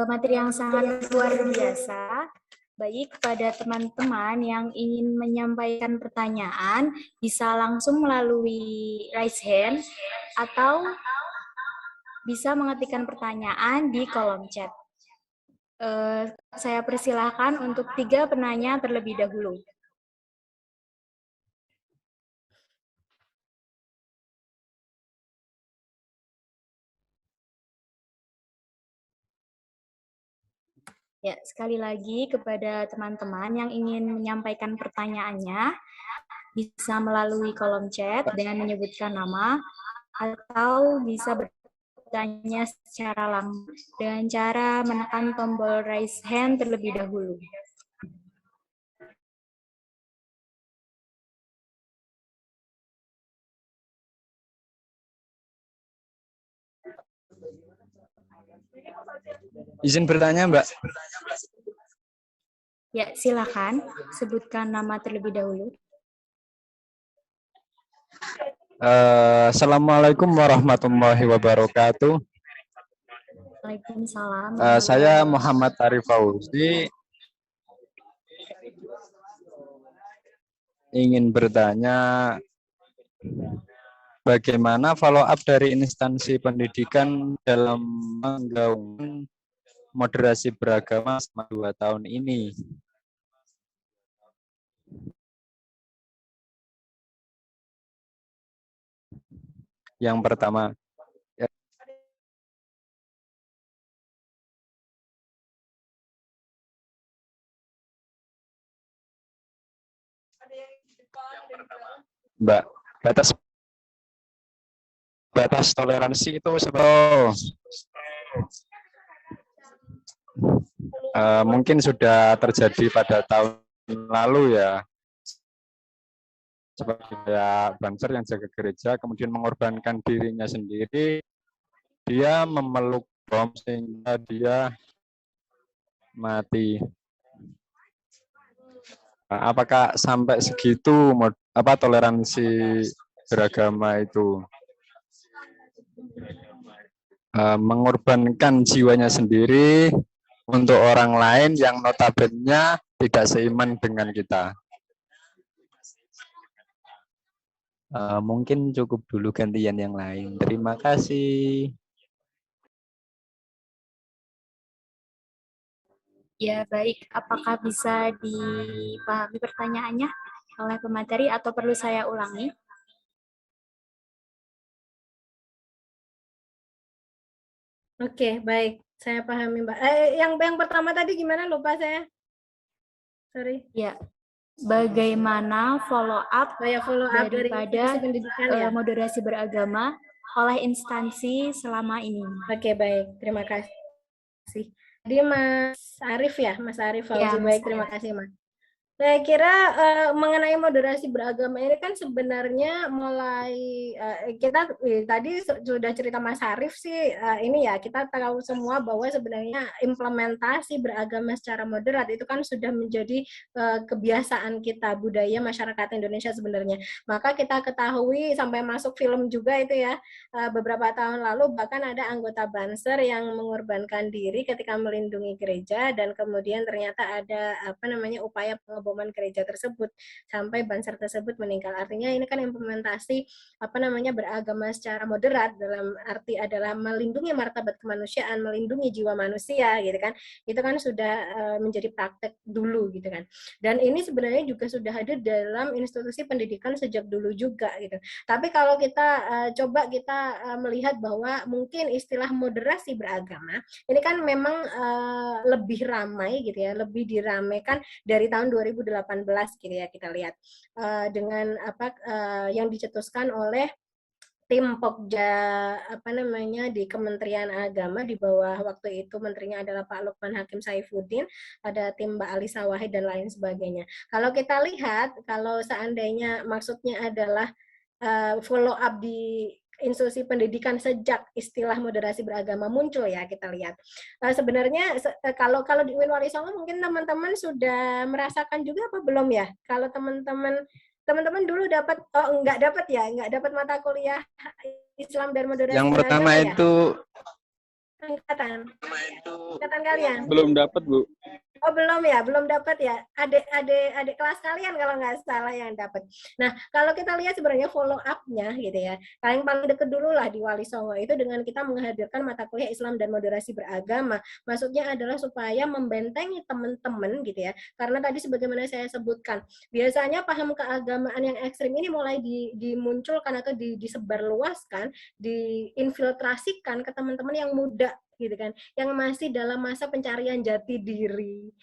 Speaker 2: Materi yang sangat luar biasa. Baik, kepada teman-teman yang ingin menyampaikan pertanyaan, bisa langsung melalui raise hand atau bisa mengetikkan pertanyaan di kolom chat. Saya persilahkan untuk 3 penanya terlebih dahulu. Ya, sekali lagi kepada teman-teman yang ingin menyampaikan pertanyaannya, bisa melalui kolom chat dengan menyebutkan nama, atau bisa bertanya secara langsung dengan cara menekan tombol raise hand terlebih dahulu.
Speaker 5: Izin bertanya, Mbak.
Speaker 2: Ya, silakan sebutkan nama terlebih dahulu.
Speaker 5: Assalamualaikum warahmatullahi wabarakatuh.
Speaker 2: Waalaikumsalam.
Speaker 5: Saya Muhammad Arif Fauzi. Ingin bertanya, bagaimana follow up dari instansi pendidikan dalam menggaungkan moderasi beragama selama 2 tahun ini? Yang pertama, Mbak, batas toleransi itu mungkin sudah terjadi pada tahun lalu ya, seperti kayak Banser yang jaga gereja kemudian mengorbankan dirinya sendiri, dia memeluk bom sehingga dia mati. Apakah sampai segitu toleransi beragama itu, mengorbankan jiwanya sendiri untuk orang lain yang notabene tidak seiman dengan kita? Mungkin cukup dulu, gantian yang lain. Terima kasih.
Speaker 2: Ya, baik. Apakah bisa dipahami pertanyaannya oleh pemateri atau perlu saya ulangi?
Speaker 7: Oke, baik. Saya pahami, Mbak. Yang pertama tadi gimana? Lupa saya. Sorry.
Speaker 2: Ya. Bagaimana follow up daripada moderasi beragama oleh instansi selama ini?
Speaker 7: Oke, baik. Terima kasih. Jadi Mas Arif ya, Mas Arif Fauzi. Ya, baik, terima kasih, Mas. Saya kira mengenai moderasi beragama ini kan sebenarnya mulai kita tadi sudah cerita Mas Arif sih, ini ya kita tahu semua bahwa sebenarnya implementasi beragama secara moderat itu kan sudah menjadi kebiasaan kita, budaya masyarakat Indonesia sebenarnya. Maka kita ketahui sampai masuk film juga itu ya, beberapa tahun lalu bahkan ada anggota Banser yang mengorbankan diri ketika melindungi gereja dan kemudian ternyata ada upaya pengeboman pengeboman gereja tersebut sampai banser tersebut meninggal. Artinya ini kan implementasi beragama secara moderat, dalam arti adalah melindungi martabat kemanusiaan, melindungi jiwa manusia gitu kan. Itu kan sudah menjadi praktek dulu gitu kan. Dan ini sebenarnya juga sudah hadir dalam institusi pendidikan sejak dulu juga gitu. Tapi kalau kita coba melihat bahwa mungkin istilah moderasi beragama ini kan memang lebih ramai gitu ya, lebih diramaikan dari tahun 2018 gitu ya, kita lihat dengan yang dicetuskan oleh tim Pokja di Kementerian Agama di bawah waktu itu menterinya adalah Pak Lukman Hakim Saifuddin, ada tim Mbak Alisa Wahid dan lain sebagainya. Kalau kita lihat, kalau seandainya maksudnya adalah follow up di institusi pendidikan sejak istilah moderasi beragama muncul ya, kita lihat. Sebenarnya kalau di UIN Wali Songo mungkin teman-teman sudah merasakan juga apa belum ya? Kalau teman-teman dulu nggak dapat mata kuliah Islam dan moderasi
Speaker 5: Yang
Speaker 7: beragama
Speaker 5: pertama
Speaker 7: ya?
Speaker 5: itu
Speaker 7: Angkatan kalian?
Speaker 5: belum dapat, Bu.
Speaker 7: Oh belum ya, belum dapat ya. Adik kelas kalian kalau nggak salah yang dapat. Nah kalau kita lihat sebenarnya follow up-nya gitu ya, yang paling deket dulu lah di Wali Songo itu dengan kita menghadirkan mata kuliah Islam dan moderasi beragama. Maksudnya adalah supaya membentengi teman-teman gitu ya. Karena tadi sebagaimana saya sebutkan, biasanya paham keagamaan yang ekstrim ini mulai dimunculkan atau disebarluaskan, diinfiltrasikan ke teman-teman yang muda gitu kan, yang masih dalam masa pencarian jati diri,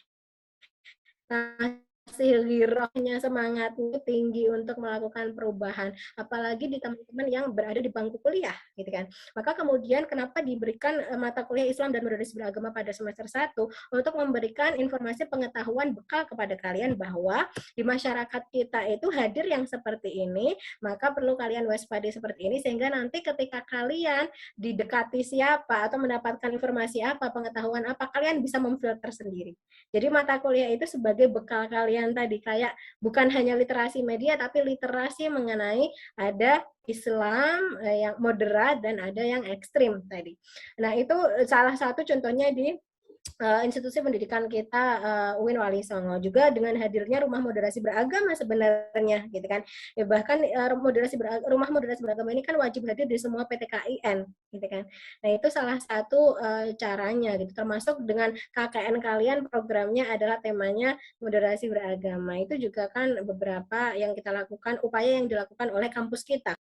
Speaker 7: masih girohnya, semangatnya tinggi untuk melakukan perubahan, apalagi di teman-teman yang berada di bangku kuliah gitu kan. Maka kemudian kenapa diberikan mata kuliah Islam dan moderasi beragama pada semester 1 untuk memberikan informasi pengetahuan bekal kepada kalian bahwa di masyarakat kita itu hadir yang seperti ini, maka perlu kalian waspada seperti ini, sehingga nanti ketika kalian didekati siapa atau mendapatkan informasi apa, pengetahuan apa, kalian bisa memfilter sendiri. Jadi mata kuliah itu sebagai bekal kalian tadi, kayak bukan hanya literasi media tapi literasi mengenai ada Islam yang moderat dan ada yang ekstrim tadi. Nah, itu salah satu contohnya di institusi pendidikan kita UIN Wali Songo, juga dengan hadirnya rumah moderasi beragama sebenarnya gitu kan. Ya, bahkan rumah moderasi beragama ini kan wajib hadir di semua PTKIN gitu kan. Nah, itu salah satu caranya gitu, termasuk dengan KKN kalian programnya adalah temanya moderasi beragama. Itu juga kan beberapa yang kita lakukan, upaya yang dilakukan oleh kampus kita